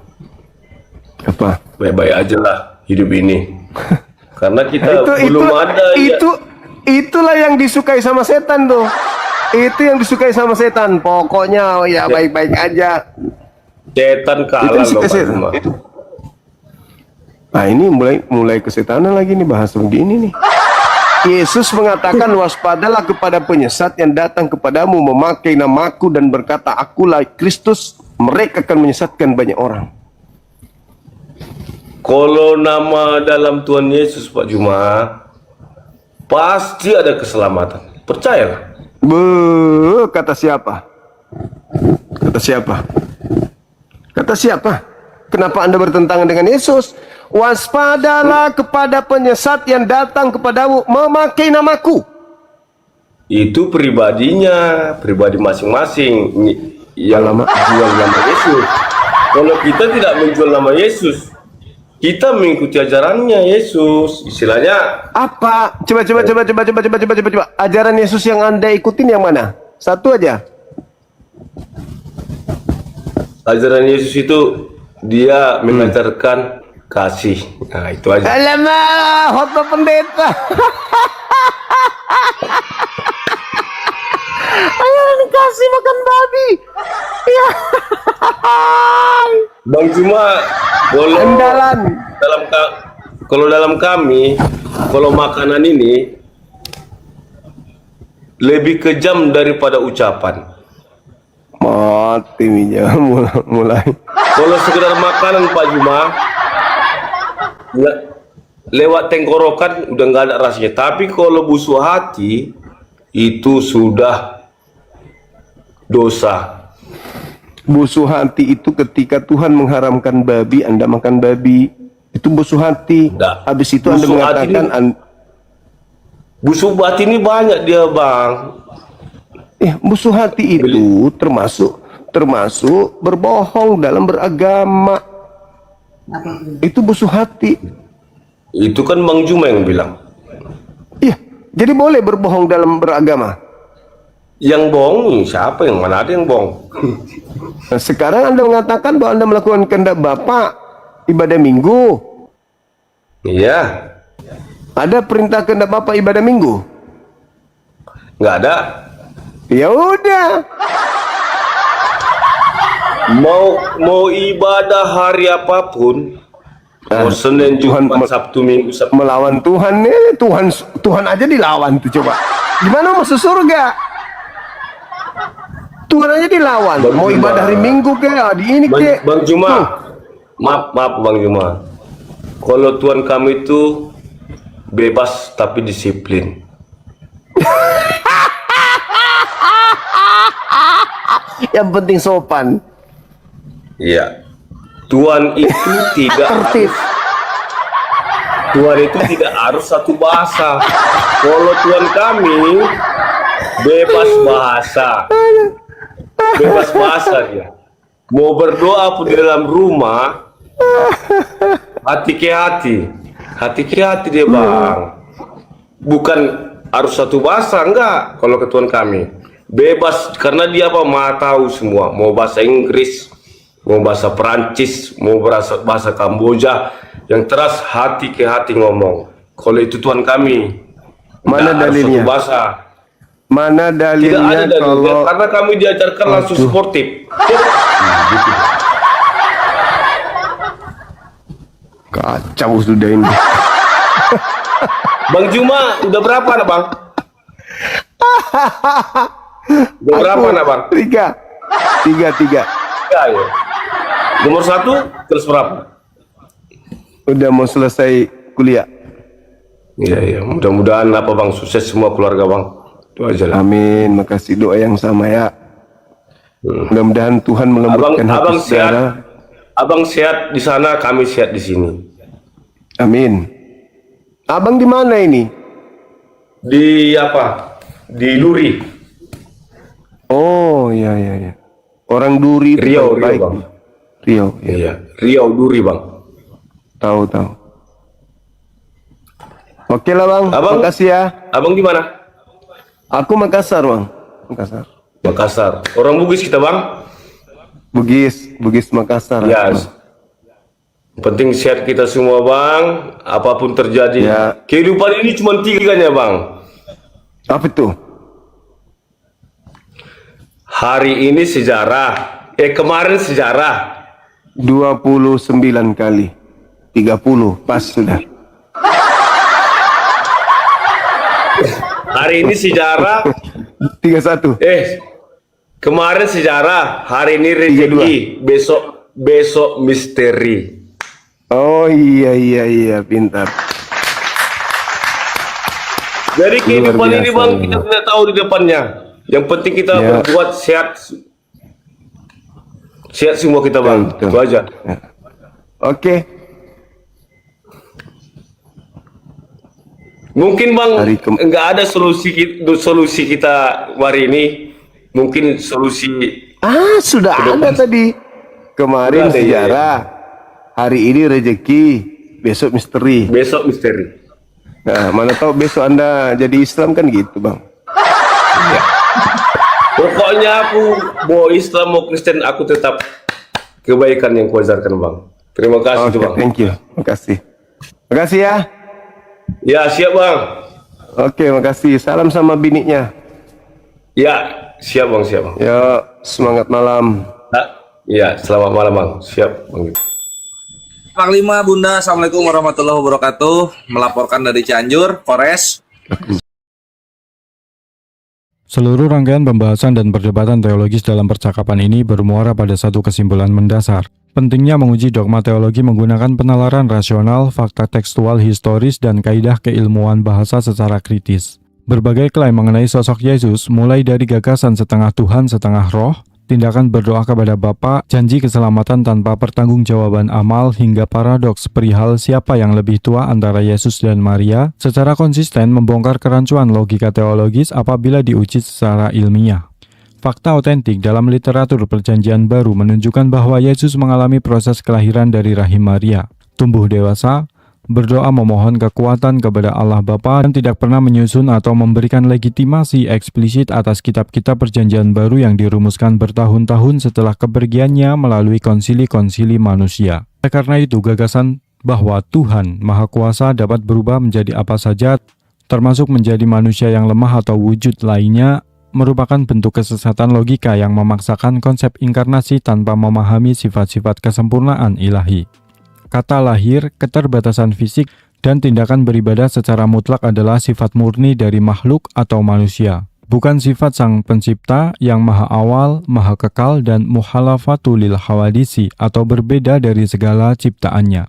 A: Apa?
E: baik-baik aja lah hidup ini. Karena kita belum ada
A: itulah yang disukai sama setan tuh. Itu yang disukai sama setan. Pokoknya ya baik-baik aja.
E: setan
A: Itu
E: kalah
A: yang
E: loh
A: suka
E: Pak
A: setan.
E: Juma.
A: Nah ini mulai kesetanan lagi nih, bahas begini nih. Yesus mengatakan, waspadalah kepada penyesat yang datang kepadamu memakai namaku dan berkata, akulah Kristus. Mereka akan menyesatkan banyak orang.
E: Kalau nama dalam Tuhan Yesus Pak Juma, pasti ada keselamatan. Percayalah.
A: Kata siapa? Kata siapa? Kata siapa? Kenapa Anda bertentangan dengan Yesus? Waspadalah kepada penyesat yang datang kepadamu memakai namaku.
E: Itu pribadinya, pribadi masing-masing yang
A: Alamak.
E: jual nama Yesus. Kalau kita tidak menjual nama Yesus, kita mengikuti ajarannya Yesus. Istilahnya
A: Apa? Coba. Ajaran Yesus yang Anda ikutin yang mana? Satu aja.
E: ajaran Yesus itu dia mengajarkan kasih. Nah, itu aja.
A: Alamak, khotbah pendeta. Ayo dikasih makan babi. Ya.
E: Bang Juma, kalau
A: Andalan.
E: kalau dalam kami, kalau makanan ini lebih kejam daripada ucapan.
A: Mati minyak mulai.
E: Kalau sekedar makanan Pak Juma, lewat tenggorokan udah nggak ada rasanya. Tapi kalau busuk hati, itu sudah dosa.
A: Busuk hati itu ketika Tuhan mengharamkan babi, Anda makan babi. Itu busuk hati.
E: Nggak.
A: Habis itu Anda
E: Busuk hati
A: mengatakan,
E: Busuk batin ini banyak dia Bang.
A: busuk hati itu termasuk berbohong dalam beragama. Itu busuk hati.
E: Itu kan Bang Juma yang bilang.
A: Iya, jadi boleh berbohong dalam beragama.
E: Yang bohong siapa, yang mana ada yang bohong?
A: Nah, sekarang Anda mengatakan bahwa Anda melakukan kehendak Bapa ibadah Minggu.
E: Iya,
A: Ada perintah kehendak Bapa ibadah Minggu?
E: nggak ada.
A: Ya udah.
E: Mau ibadah hari apapun, mau Senin,
A: Tuhan
E: Jumat, Sabtu, Minggu,
A: Melawan Tuhan nih, Tuhan aja dilawan tuh, coba. Gimana masuk surga? Tuhan aja dilawan.
E: Bang
A: Mau
E: Juma.
A: ibadah hari Minggu kayak di ini kayak.
E: Bang Juma, maaf Bang Juma. Kalau Tuhan kami itu bebas tapi disiplin.
A: Yang penting sopan.
E: Iya. Tuhan itu tidak
A: Tertib.
E: Tuhan itu tidak harus satu bahasa. Kalau Tuhan kami bebas bahasa. Bebas bahasa dia. Mau berdoa pun di dalam rumah, hati ke hati. Hati ke hati dia Bang. Bukan harus satu bahasa, enggak. Kalau ke Tuhan kami bebas, karena dia apa, maha tahu semua. Mau bahasa Inggris, mau bahasa Perancis, mau bahasa Kamboja, yang teras hati ke hati ngomong. Kalau itu Tuhan kami,
A: Mana
E: nggak harus
A: dalilnya?
E: satu bahasa.
A: Mana
E: Tidak ada
A: dalilnya
E: dalilnya,
A: kalau
E: karena kami diajarkan langsung sportif.
A: kacau sudah ini.
E: Bang Juma udah berapa nak bang? Udah berapa nak bang?
A: Tiga.
E: Tiga ya. Nomor 1 terus berapa?
A: Udah mau selesai kuliah.
E: Iya, mudah-mudahan apa bang, sukses semua keluarga bang. Itu aja lah.
A: Amin. Makasih doa yang sama ya. Mudah-mudahan Tuhan melembutkan hati saudara.
E: Abang sehat di sana, kami sehat di sini.
A: Amin. Abang di mana ini?
E: Di apa? Di Duri.
A: Oh, iya. Orang Duri itu
E: Riau,
A: baik.
E: Bang.
A: Riau, ya.
E: Iya, Riau Duri bang.
A: Tahu. Oke lah bang,
E: Abang?
A: makasih ya.
E: Abang di mana?
A: Aku Makassar bang, Makassar.
E: Makassar. Orang Bugis kita bang.
A: Bugis Makassar.
E: Ya. Yang penting sehat kita semua bang. Apapun terjadi.
A: Ya.
E: Kehidupan ini cuma 3 ya bang.
A: Apa itu?
E: Hari ini sejarah. Kemarin sejarah.
A: 29 kali. 30 pas sudah.
E: Hari ini sejarah.
A: 31.
E: Kemarin sejarah. Hari ini rezeki. Besok misteri.
A: Oh iya, pintar.
E: Dari kehidupan
A: Luar
E: ini
A: biasa,
E: bang,
A: ya.
E: kita tidak tahu di depannya. Yang penting kita
A: Ya.
E: berbuat sehat. Sehat semua kita bang.
A: Betul.
E: Itu aja.
A: Ya. Oke.
E: Mungkin bang,
A: Hari
E: nggak ada solusi kita hari ini. Mungkin solusi
A: Sudah ada tadi. Kemarin
E: Sudah ada,
A: sejarah. Hari ini rezeki, besok misteri.
E: besok misteri.
A: Nah, mana tahu besok Anda jadi Islam kan gitu, Bang.
E: Pokoknya aku mau Islam mau Kristen, aku tetap kebaikan yang kuajarkan bang. Terima kasih
A: Oke,
E: tuh bang.
A: thank you. Makasih ya.
E: Ya siap bang.
A: Oke, makasih. Salam sama biniknya.
E: Ya siap bang, siap bang.
A: Ya, semangat malam.
E: Ya selamat malam bang. Siap bang.
G: Panglima, Bunda, Assalamualaikum warahmatullahi wabarakatuh. Melaporkan dari Cianjur, Polres.
C: Seluruh rangkaian pembahasan dan perdebatan teologis dalam percakapan ini bermuara pada satu kesimpulan mendasar. Pentingnya menguji dogma teologi menggunakan penalaran rasional, fakta tekstual historis, dan kaidah keilmuan bahasa secara kritis. Berbagai klaim mengenai sosok Yesus, mulai dari gagasan setengah Tuhan setengah roh, tindakan berdoa kepada Bapa, janji keselamatan tanpa pertanggungjawaban amal, hingga paradoks perihal siapa yang lebih tua antara Yesus dan Maria, secara konsisten membongkar kerancuan logika teologis apabila diuji secara ilmiah. Fakta otentik dalam literatur Perjanjian Baru menunjukkan bahwa Yesus mengalami proses kelahiran dari rahim Maria, tumbuh dewasa, berdoa memohon kekuatan kepada Allah Bapa, dan tidak pernah menyusun atau memberikan legitimasi eksplisit atas kitab-kitab Perjanjian Baru yang dirumuskan bertahun-tahun setelah kepergiannya melalui konsili-konsili manusia. Karena itu, gagasan bahwa Tuhan Maha Kuasa dapat berubah menjadi apa saja, termasuk menjadi manusia yang lemah atau wujud lainnya, merupakan bentuk kesesatan logika yang memaksakan konsep inkarnasi tanpa memahami sifat-sifat kesempurnaan ilahi. Kata lahir, keterbatasan fisik, dan tindakan beribadah secara mutlak adalah sifat murni dari makhluk atau manusia, bukan sifat Sang Pencipta yang maha awal, maha kekal, dan muhalafatul lil hawadisi atau berbeda dari segala ciptaannya.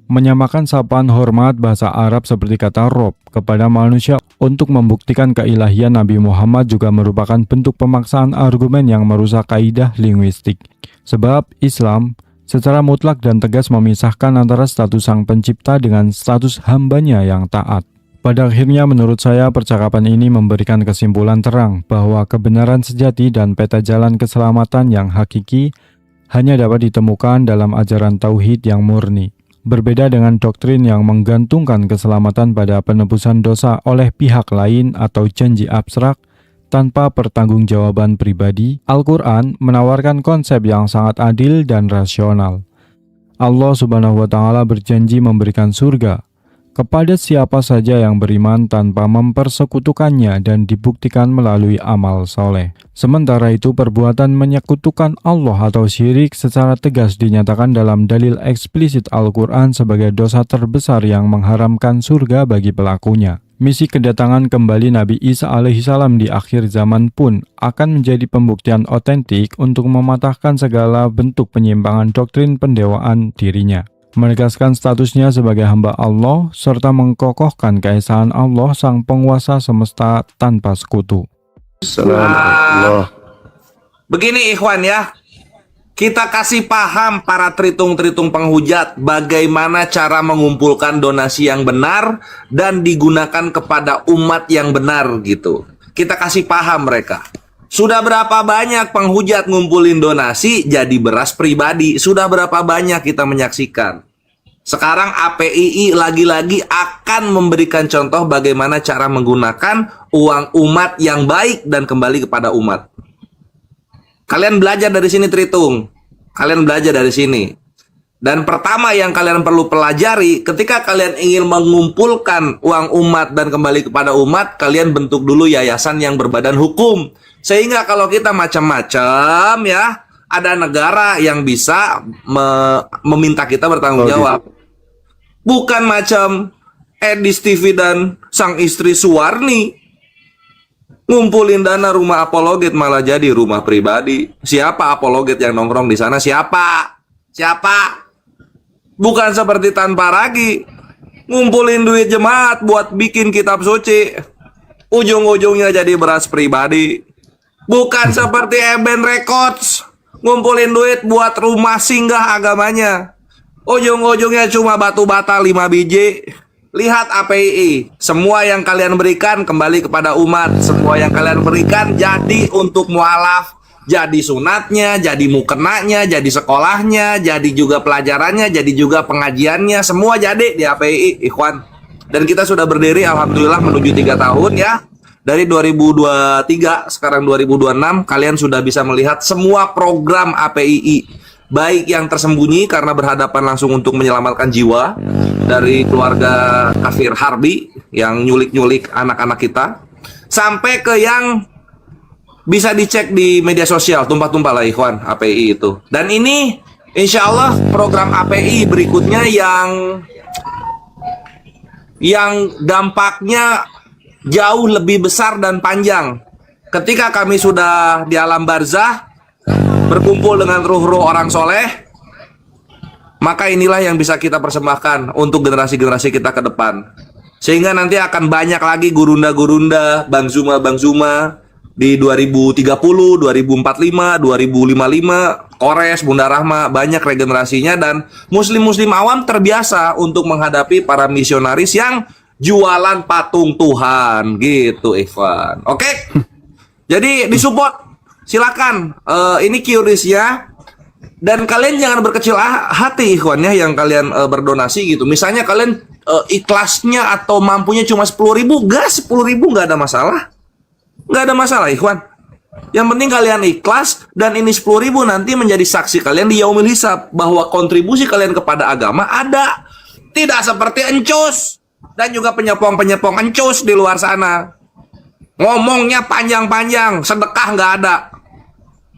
C: Menyamakan sapaan hormat bahasa Arab seperti kata Rob kepada manusia untuk membuktikan keilahian Nabi Muhammad juga merupakan bentuk pemaksaan argumen yang merusak kaidah linguistik. Sebab Islam secara mutlak dan tegas memisahkan antara status Sang Pencipta dengan status hambanya yang taat. Pada akhirnya menurut saya percakapan ini memberikan kesimpulan terang bahwa kebenaran sejati dan peta jalan keselamatan yang hakiki hanya dapat ditemukan dalam ajaran tauhid yang murni. Berbeda dengan doktrin yang menggantungkan keselamatan pada penebusan dosa oleh pihak lain atau janji abstrak tanpa pertanggungjawaban pribadi, Al-Quran menawarkan konsep yang sangat adil dan rasional. Allah Subhanahu wa Ta'ala berjanji memberikan surga, kepada siapa saja yang beriman tanpa mempersekutukannya dan dibuktikan melalui amal soleh. Sementara itu, perbuatan menyekutukan Allah atau syirik secara tegas dinyatakan dalam dalil eksplisit Al-Quran sebagai dosa terbesar yang mengharamkan surga bagi pelakunya. Misi kedatangan kembali Nabi Isa alaihissalam di akhir zaman pun akan menjadi pembuktian otentik untuk mematahkan segala bentuk penyimpangan doktrin pendewaan dirinya, menegaskan statusnya sebagai hamba Allah, serta mengkokohkan keesaan Allah sang penguasa semesta tanpa sekutu.
A: Assalamualaikum.
G: Begini ikhwan ya, kita kasih paham para tritung-tritung penghujat bagaimana cara mengumpulkan donasi yang benar dan digunakan kepada umat yang benar gitu. Kita kasih paham mereka. Sudah berapa banyak penghujat ngumpulin donasi jadi beras pribadi? Sudah berapa banyak kita menyaksikan? Sekarang APII lagi-lagi akan memberikan contoh bagaimana cara menggunakan uang umat yang baik dan kembali kepada umat. Kalian belajar dari sini Tritung. Kalian belajar dari sini. Dan pertama yang kalian perlu pelajari, ketika kalian ingin mengumpulkan uang umat dan kembali kepada umat, kalian bentuk dulu yayasan yang berbadan hukum. Sehingga kalau kita macam-macam ya, ada negara yang bisa meminta kita bertanggung jawab. Bukan macam Edis TV dan sang istri Suwarni. Ngumpulin dana rumah apologet malah jadi rumah pribadi. Siapa apologet yang nongkrong di sana? Siapa? Siapa? Bukan seperti Tanpa Ragi. Ngumpulin duit jemaat buat bikin kitab suci. Ujung-ujungnya jadi beras pribadi. Bukan seperti Eben Records. Ngumpulin duit buat rumah singgah agamanya. Ujung-ujungnya cuma batu bata 5 biji. Lihat APII, semua yang kalian berikan kembali kepada umat. Semua yang kalian berikan jadi untuk mualaf, jadi sunatnya, jadi mukenanya, jadi sekolahnya, jadi juga pelajarannya, jadi juga pengajiannya. Semua jadi di APII, ikhwan. Dan kita sudah berdiri, alhamdulillah menuju 3 tahun ya. Dari 2023, sekarang 2026, kalian sudah bisa melihat semua program APII. Baik yang tersembunyi karena berhadapan langsung untuk menyelamatkan jiwa dari keluarga kafir harbi yang nyulik-nyulik anak-anak kita, sampai ke yang bisa dicek di media sosial, tumpah-tumpah lah ikhwan, API itu. Dan ini insya Allah program API berikutnya yang dampaknya jauh lebih besar dan panjang. Ketika kami sudah di alam barzah, berkumpul dengan ruh-ruh orang soleh, maka inilah yang bisa kita persembahkan untuk generasi-generasi kita ke depan. Sehingga nanti akan banyak lagi gurunda-gurunda, Bang Zuma di 2030, 2045, 2055, Kores, Bunda Rahma, banyak regenerasinya. Dan muslim-muslim awam terbiasa untuk menghadapi para misionaris yang jualan patung Tuhan gitu, Ikhwan. Oke? Jadi disupport. Silakan, ini QRIS-nya. Dan kalian jangan berkecil hati ikhwan ya, yang kalian berdonasi gitu. Misalnya kalian ikhlasnya atau mampunya cuma 10.000, gas 10.000 nggak ada masalah. Nggak ada masalah ikhwan. Yang penting kalian ikhlas, dan ini 10.000 nanti menjadi saksi kalian di yaumil hisab bahwa kontribusi kalian kepada agama ada. Tidak seperti encus dan juga penyepong-penyepong encus di luar sana. Ngomongnya panjang-panjang, sedekah nggak ada.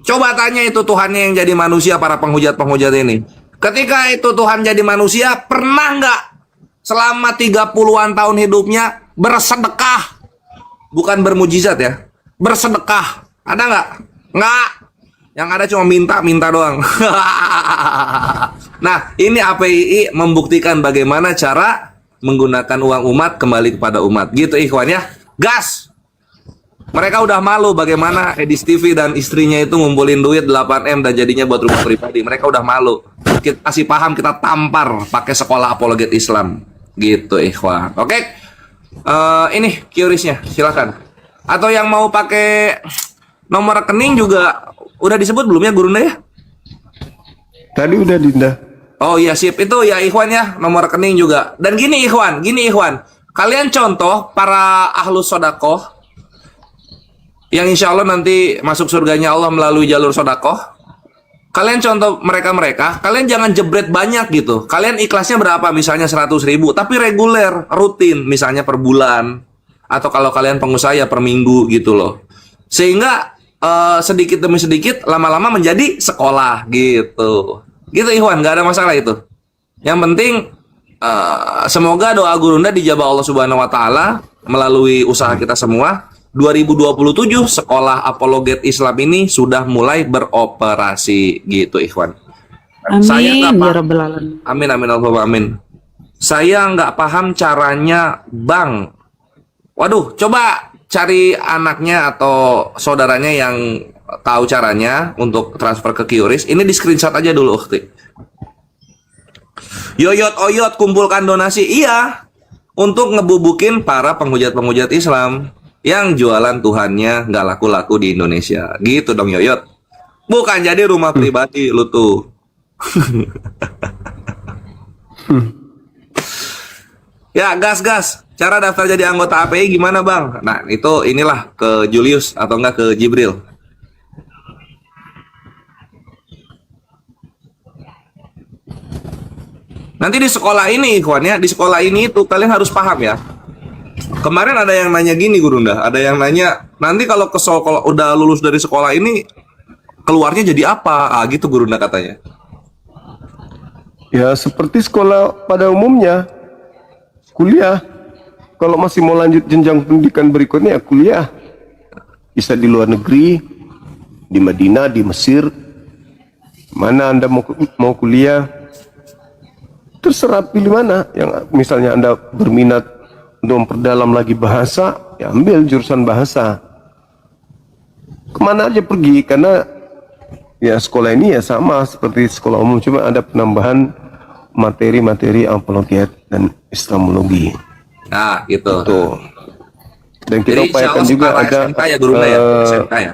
G: Coba tanya itu Tuhannya yang jadi manusia, para penghujat-penghujat ini. Ketika itu Tuhan jadi manusia, pernah nggak selama 30-an tahun hidupnya bersedekah? Bukan bermujizat ya, bersedekah. Ada nggak? Nggak. Yang ada cuma minta doang. Nah, ini APII membuktikan bagaimana cara menggunakan uang umat kembali kepada umat. Gitu ikhwan ya. Gas! Mereka udah malu bagaimana Edis TV dan istrinya itu ngumpulin duit 8M dan jadinya buat rumah pribadi. Mereka udah malu. Kita kasih paham, kita tampar pakai sekolah apologet Islam. Gitu ikhwan. Oke. Ini QRIS-nya, silakan. Atau yang mau pakai nomor rekening juga udah disebut belum ya Gurunda ya?
A: Tadi udah Dinda.
G: Oh iya sip, itu ya ikhwan ya, nomor rekening juga. Dan gini ikhwan. Kalian contoh para ahlus sodakoh yang insya Allah nanti masuk surganya Allah melalui jalur sodakoh. kalian contoh mereka-mereka, kalian jangan jebret banyak gitu. Kalian ikhlasnya berapa? Misalnya 100.000, tapi reguler, rutin, misalnya per bulan. Atau kalau kalian pengusaha ya per minggu gitu loh. Sehingga sedikit demi sedikit lama-lama menjadi sekolah gitu. Gitu Ikhwan, nggak ada masalah itu. Yang penting semoga doa Gurunda dijabah Allah Subhanahu wa taala melalui usaha kita semua. 2027 sekolah apologet Islam ini sudah mulai beroperasi gitu Ikhwan.
H: Amin
G: nggak
H: ya rabbal alamin.
G: Amin amin Allahumma amin. Saya nggak paham caranya Bang. Waduh, coba cari anaknya atau saudaranya yang tahu caranya untuk transfer ke QRIS. Ini di screenshot aja dulu Ukhti. Yoyot oyot kumpulkan donasi. Iya, untuk ngebubukin para penghujat-penghujat Islam yang jualan Tuhannya nggak laku-laku di Indonesia. Gitu dong Yoyot. Bukan jadi rumah pribadi lu tuh. Ya, gas. Cara daftar jadi anggota API gimana Bang? Nah, itu inilah ke Julius atau enggak ke Jibril. Nanti di sekolah ini, Ikhwan ya, di sekolah ini itu kalian harus paham ya. Kemarin ada yang nanya gini Gurunda, ada yang nanya, nanti kalau kalau udah lulus dari sekolah ini keluarnya jadi apa? Gitu Gurunda katanya.
A: Ya seperti sekolah pada umumnya, kuliah. Kalau masih mau lanjut jenjang pendidikan berikutnya ya kuliah. Bisa di luar negeri, di Madinah, di Mesir. Mana Anda mau kuliah? Terserah pilih mana. Yang misalnya Anda berminat untuk memperdalam lagi bahasa, ya ambil jurusan bahasa. Kemana aja pergi, karena ya sekolah ini ya sama seperti sekolah umum, cuma ada penambahan materi-materi apologet dan Islamologi.
G: Nah, gitu.
A: Tuh. Dan kita
G: Jadi,
A: upayakan
G: insya
A: juga
G: Allah
A: ada
G: SMK ya Gurunda ya, SMK ya.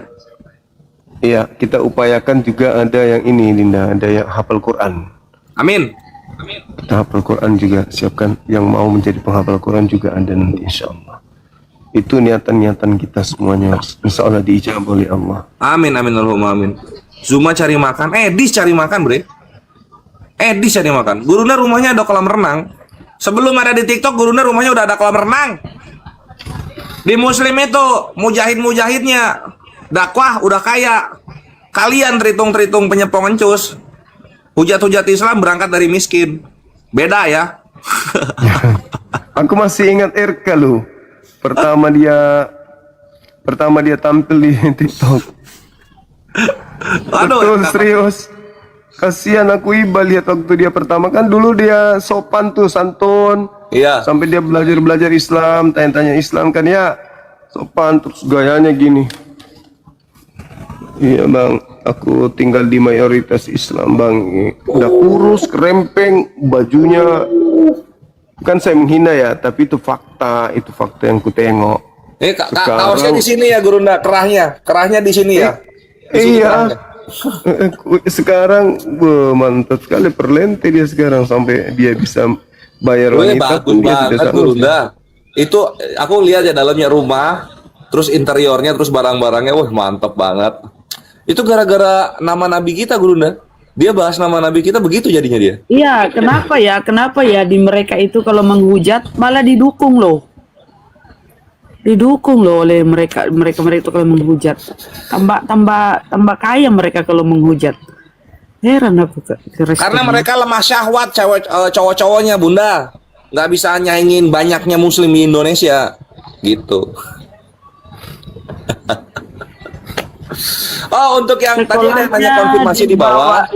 A: Iya, kita upayakan juga ada yang ini Dinda, ada yang hafal Quran.
G: Amin.
A: Kita hafal Quran juga, siapkan yang mau menjadi penghafal Quran juga ada nanti insya Allah. Itu niatan-niatan kita semuanya, insya Allah diijabah oleh Allah.
G: Amin amin Allahumma amin. Zuma cari makan, Edis cari makan bre. Edis cari makan. Gurunda rumahnya ada kolam renang. Sebelum ada di TikTok, Gurunda rumahnya udah ada kolam renang. Di Muslim itu mujahid-mujahidnya dakwah udah kaya. Kalian teritung-teritung penyepong encus. Hujat-hujat Islam berangkat dari miskin. Beda ya.
A: Aku masih ingat RK lu. Pertama dia tampil di TikTok.
G: Aduh,
A: Betul, serius. Kasihan aku Iba lihat waktu dia pertama, kan dulu dia sopan tuh, santun.
G: iya.
A: Sampai dia belajar Islam, tanya-tanya Islam kan ya. Sopan, terus gayanya gini. Iya bang, aku tinggal di mayoritas Islam bang. Udah kurus, kerempeng, bajunya. Bukan saya menghina ya, tapi itu fakta yang ku tengok.
G: Kaosnya di sini ya Gurunda, kerahnya di sini ya. Di sini
A: Iya.
G: kerahnya.
A: Sekarang mantap sekali, perlente dia sekarang sampai dia bisa bayar
G: Wih,
A: wanita
G: bagus
A: pun dia tidak
G: banget
A: sanggup.
G: Gurunda. Itu aku lihat ya dalamnya rumah, terus interiornya, terus barang-barangnya, wah mantap banget. Itu gara-gara nama Nabi kita Gurunda. Dia bahas nama Nabi kita begitu jadinya dia.
H: Iya, kenapa ya di mereka itu kalau menghujat malah didukung loh. Didukung loh oleh mereka itu kalau menghujat. Tambah kaya mereka kalau menghujat. Heran aku
G: Karena mereka lemah syahwat cowok-cowoknya Bunda. Nggak bisa nyaingin banyaknya muslim di Indonesia. Gitu. Oh, untuk yang tadi ada yang tanya konfirmasi di bawah.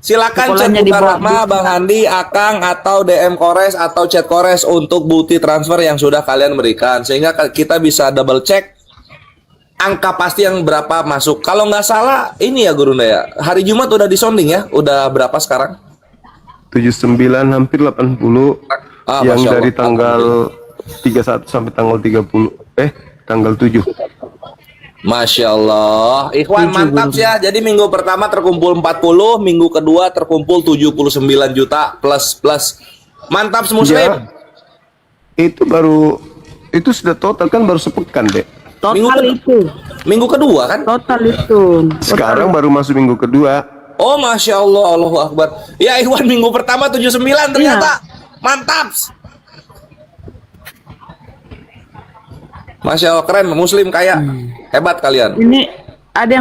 G: Silakan chat
H: Sekolahnya
G: Bunda
H: dibawa.
G: Rahma, Bang Andi, Akang, atau DM Kores atau chat Kores untuk bukti transfer yang sudah kalian berikan. Sehingga kita bisa double check angka pasti yang berapa masuk. Kalau nggak salah, ini ya Gurunda ya, hari Jumat udah disonding ya? Udah berapa sekarang?
A: 79 hampir 80 yang
G: Masya
A: dari
G: Allah.
A: tanggal 31 sampai tanggal 30 tanggal 7.
G: Masya Allah. Ikhwan mantap ya. Jadi minggu pertama terkumpul 40, minggu kedua terkumpul 79 juta plus. Mantap Muslim.
A: Ya, itu sudah total kan baru sepekan deh.
H: total
G: Minggu
H: itu.
G: Minggu kedua kan?
H: Total itu.
A: Sekarang baru masuk minggu kedua.
G: Oh, Masya Allah, Allahu Akbar. Ya Ikhwan, minggu pertama 79 ternyata. Mantap. Masya Allah, keren. Muslim kaya. Hebat kalian.
H: Ini ada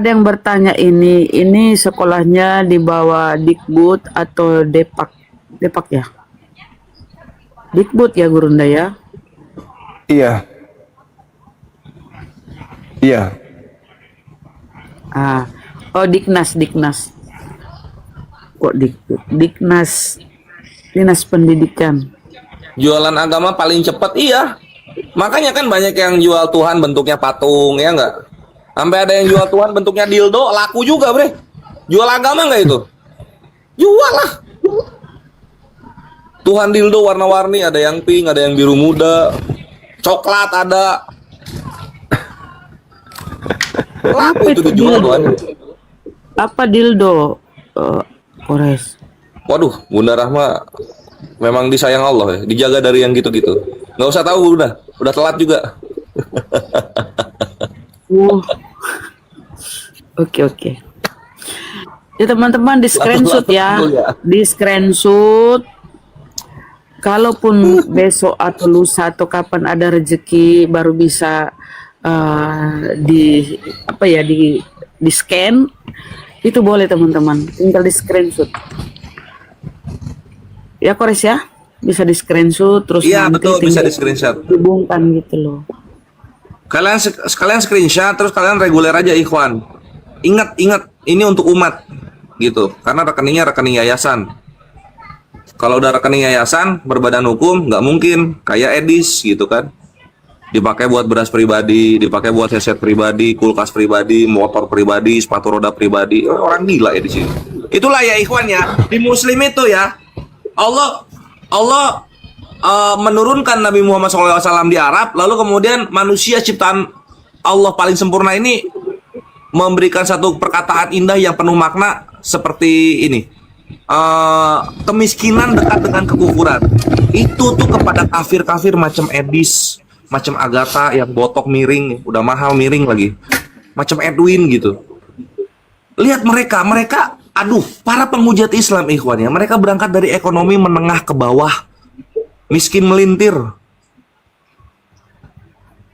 H: yang bertanya ini sekolahnya di bawah Dikbud atau Depak? Depak ya? Dikbud ya Gurunda ya?
A: Iya. Iya.
H: Ah, oh Diknas. Kok Dikbud? Diknas, Dinas Pendidikan.
G: Jualan agama paling cepat, iya. Makanya kan banyak yang jual Tuhan bentuknya patung, ya enggak? Sampai ada yang jual Tuhan bentuknya dildo, laku juga, bre. Jual agama enggak itu? Jual lah. Tuhan dildo warna-warni, ada yang pink, ada yang biru muda, coklat ada. Laku itu dijual Tuhan.
H: Apa dildo? Kores.
G: Waduh, Bunda Rahma memang disayang Allah ya, dijaga dari yang gitu-gitu. Nggak usah tahu udah telat juga.
H: Oke. Ya teman-teman di screenshot ya. Di screenshot. Kalaupun besok atau lusa atau kapan ada rezeki baru bisa di scan, itu boleh teman-teman. Tinggal di screenshot. Ya Kores ya, bisa di screenshot terus
G: Iya
H: nanti
G: betul, bisa
H: tinggal
G: di screenshot.
H: hubungkan gitu loh.
G: Kalian screenshot terus kalian reguler aja Ikhwan. Ingat ini untuk umat gitu. Karena rekeningnya rekening yayasan. Kalau udah rekening yayasan berbadan hukum nggak mungkin kayak Edis gitu kan. Dipakai buat beras pribadi, dipakai buat headset pribadi, kulkas pribadi, motor pribadi, sepatu roda pribadi. Orang gila ya di sini. Itulah ya Ikhwan ya. Di Muslim itu ya Allah menurunkan Nabi Muhammad SAW di Arab, lalu kemudian manusia ciptaan Allah paling sempurna ini memberikan satu perkataan indah yang penuh makna seperti ini. Kemiskinan dekat dengan kekufuran. Itu tuh kepada kafir-kafir macam Edis, macam Agatha yang botok miring, udah mahal miring lagi, macam Edwin gitu. Lihat mereka aduh, para penghujat Islam Ikhwan ya, mereka berangkat dari ekonomi menengah ke bawah, miskin melintir.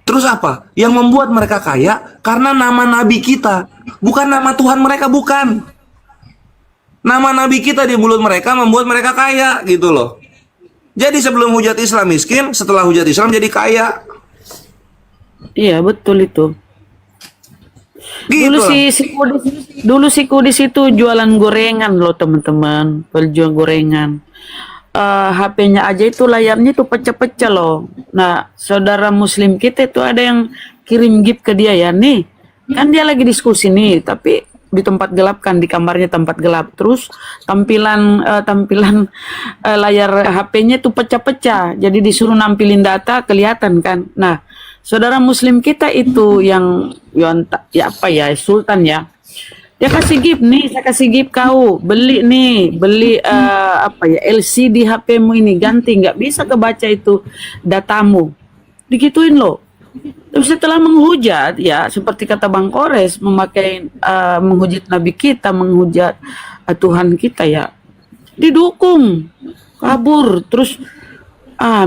G: Terus apa? Yang membuat mereka kaya karena nama Nabi kita, bukan nama Tuhan mereka, bukan. Nama Nabi kita di mulut mereka membuat mereka kaya gitu loh. Jadi sebelum hujat Islam miskin, setelah hujat Islam jadi kaya.
H: Iya betul itu.
G: Gitu
H: Dulu si Kudis itu jualan gorengan loh teman-teman, penjual gorengan. HP-nya aja itu layarnya itu pecah-pecah loh. Nah, saudara Muslim kita itu ada yang kirim gift ke dia ya, nih kan dia lagi diskusi nih, tapi di tempat gelap kan, di kamarnya tempat gelap. Terus tampilan layar HP-nya itu pecah-pecah, jadi disuruh nampilin data kelihatan kan. Nah, saudara Muslim kita itu yang Sultan ya. Dia kasih gift nih, saya kasih gift kau, beli LCD HP-mu ini, ganti, nggak bisa kebaca itu datamu. Digituin loh. Tapi setelah menghujat ya, seperti kata Bang Kores, menghujat Nabi kita, menghujat Tuhan kita ya, didukung, kabur, terus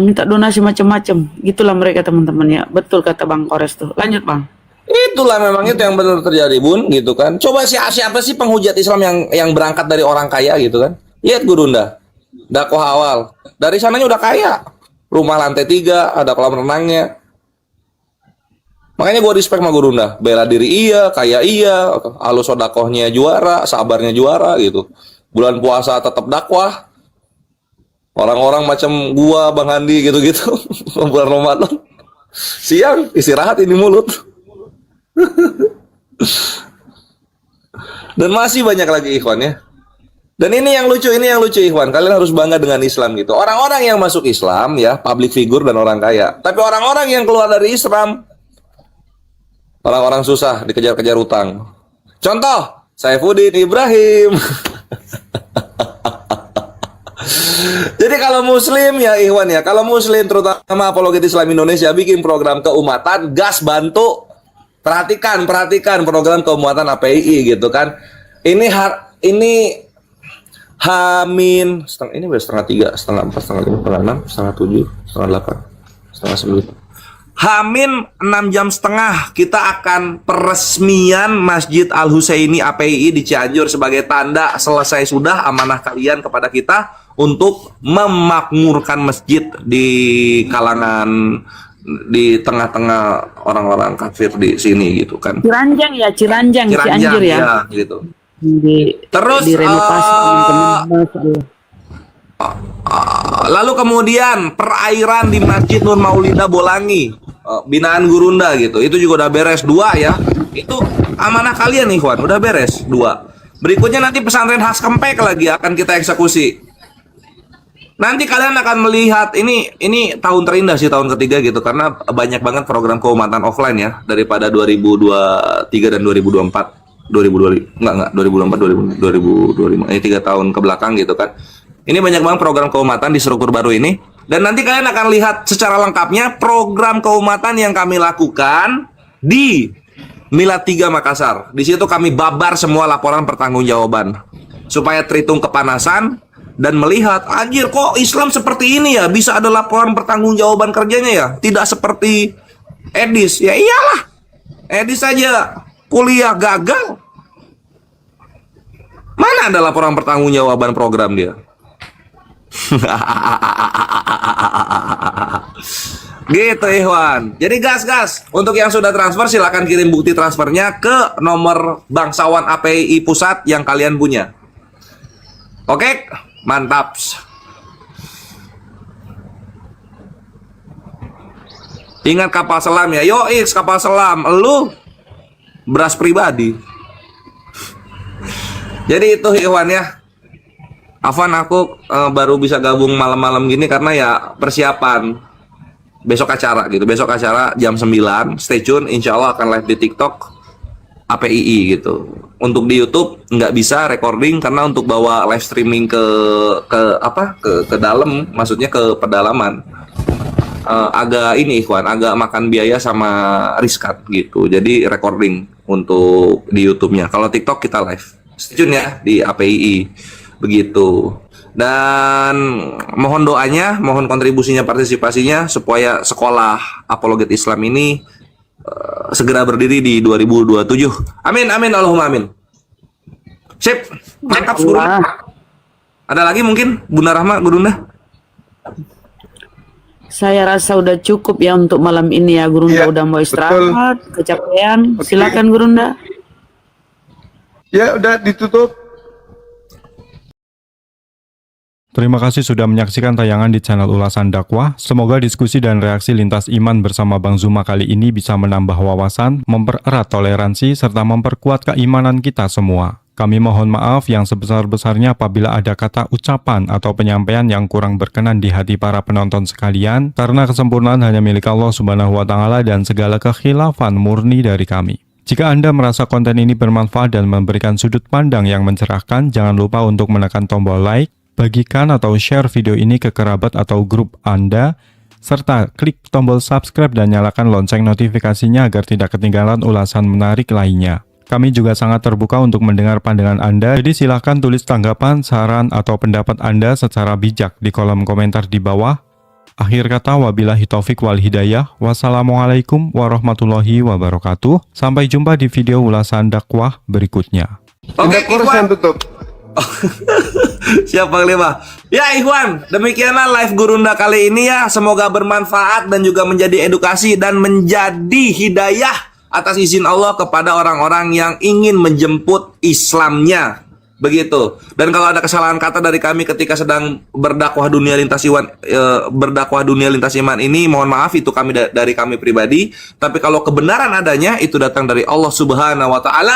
H: minta donasi macam-macam. Gitulah mereka teman-teman ya. Betul kata Bang Kores tuh. Lanjut Bang.
G: Itulah memang itu yang benar terjadi Bun gitu kan. Coba siapa sih penghujat Islam yang berangkat dari orang kaya gitu kan. Lihat Gurunda, dakwah awal dari sananya udah kaya, rumah lantai 3, ada kolam renangnya. Makanya gue respect sama Gurunda, bela diri iya, kaya iya, halus sodakohnya juara, sabarnya juara gitu. Bulan puasa tetap dakwah. Orang-orang macam gua, Bang Handi gitu-gitu bulan Ramadan siang istirahat ini mulut. Dan masih banyak lagi Ikhwan ya. Dan ini yang lucu Ikhwan. Kalian harus bangga dengan Islam gitu. Orang-orang yang masuk Islam ya, public figure dan orang kaya. Tapi orang-orang yang keluar dari Islam, orang-orang susah, dikejar-kejar utang. Contoh, Saifuddin Ibrahim. Jadi kalau Muslim ya Ikhwan ya, kalau Muslim terutama Apologet Islam Indonesia bikin program keumatan, gas bantu. Perhatikan program keumatan API gitu kan. Ini Hamin ini udah setengah 3, setengah 4, setengah 5, setengah 6, setengah 7, setengah 8, setengah 9. Hamin 6,5 jam kita akan peresmian Masjid Al Husaini APII di Cianjur sebagai tanda selesai sudah amanah kalian kepada kita untuk memakmurkan masjid di kalangan di tengah-tengah orang-orang kafir di sini gitu kan.
H: Ciranjang ya, Cianjur ya.
G: Gitu.
H: Terus direnovasi
G: lalu kemudian perairan di Masjid Nur Maulida Bolangi, binaan Gurunda gitu. Itu juga udah beres 2 ya. Itu amanah kalian nih, Ikhwan, udah beres 2. Berikutnya nanti pesantren khas Kempek lagi akan kita eksekusi. Nanti kalian akan melihat ini tahun terindah sih, tahun ketiga gitu, karena banyak banget program keumatan offline ya, daripada 2023 dan 2024. 2024 2025 ini 3 tahun ke belakang gitu kan. Ini banyak banget program keumatan di struktur baru ini, dan nanti kalian akan lihat secara lengkapnya program keumatan yang kami lakukan di Milad 3 Makassar. Di situ kami babar semua laporan pertanggungjawaban supaya Tritung kepanasan dan melihat, anjir kok Islam seperti ini ya, bisa ada laporan pertanggungjawaban kerjanya ya, tidak seperti Edis. Ya iyalah, Edis aja kuliah gagal, mana ada laporan pertanggungjawaban program dia. Gitu Ikhwan. Jadi gas untuk yang sudah transfer silakan kirim bukti transfernya ke nomor bangsawan APII pusat yang kalian punya. Oke, mantap. Ingat kapal selam ya. Yo X kapal selam, lu beras pribadi. Jadi itu Ikhwan ya. Afan aku baru bisa gabung malam-malam gini karena ya persiapan besok acara gitu. Besok acara jam 9. Stay tune, insya Allah akan live di TikTok APII gitu. Untuk di YouTube nggak bisa recording karena untuk bawa live streaming ke dalam, maksudnya ke pedalaman. Agak ini Ikhwan, agak makan biaya sama riskat gitu. Jadi recording untuk di YouTube-nya. Kalau TikTok kita live. Stay tune ya di APII. Begitu. Dan mohon doanya, mohon kontribusinya, partisipasinya supaya sekolah apologet Islam ini segera berdiri di 2027. Amin, amin, Allahumma amin. Sip, mantap Guru. Ada lagi mungkin Bunda Rahma, Gurunda?
H: Saya rasa udah cukup ya untuk malam ini ya, Gurunda.
A: Ya,
H: udah mau istirahat, kecapean.
A: Oke.
H: Silakan Gurunda.
A: Ya, udah ditutup.
C: Terima kasih sudah menyaksikan tayangan di channel Ulasan Dakwah. Semoga diskusi dan reaksi lintas iman bersama Bang Zuma kali ini bisa menambah wawasan, mempererat toleransi, serta memperkuat keimanan kita semua. Kami mohon maaf yang sebesar-besarnya apabila ada kata ucapan atau penyampaian yang kurang berkenan di hati para penonton sekalian, karena kesempurnaan hanya milik Allah Subhanahu wa Ta'ala dan segala kekhilafan murni dari kami. Jika Anda merasa konten ini bermanfaat dan memberikan sudut pandang yang mencerahkan, jangan lupa untuk menekan tombol like, bagikan atau share video ini ke kerabat atau grup Anda, serta klik tombol subscribe dan nyalakan lonceng notifikasinya agar tidak ketinggalan ulasan menarik lainnya. Kami juga sangat terbuka untuk mendengar pandangan Anda, jadi silahkan tulis tanggapan, saran, atau pendapat Anda secara bijak di kolom komentar di bawah. Akhir kata, wabillahi taufik wal hidayah. Wassalamualaikum warahmatullahi wabarakatuh. Sampai jumpa di video ulasan dakwah berikutnya.
G: Oke,
A: Ikhwan tutup.
G: Siap Panglima. Ya Ikhwan, demikianlah live Gurunda kali ini ya. Semoga bermanfaat dan juga menjadi edukasi dan menjadi hidayah atas izin Allah kepada orang-orang yang ingin menjemput Islamnya. Begitu. Dan kalau ada kesalahan kata dari kami ketika sedang berdakwah dunia lintas iman ini, mohon maaf, itu kami dari kami pribadi. Tapi kalau kebenaran adanya itu datang dari Allah Subhanahu wa Ta'ala.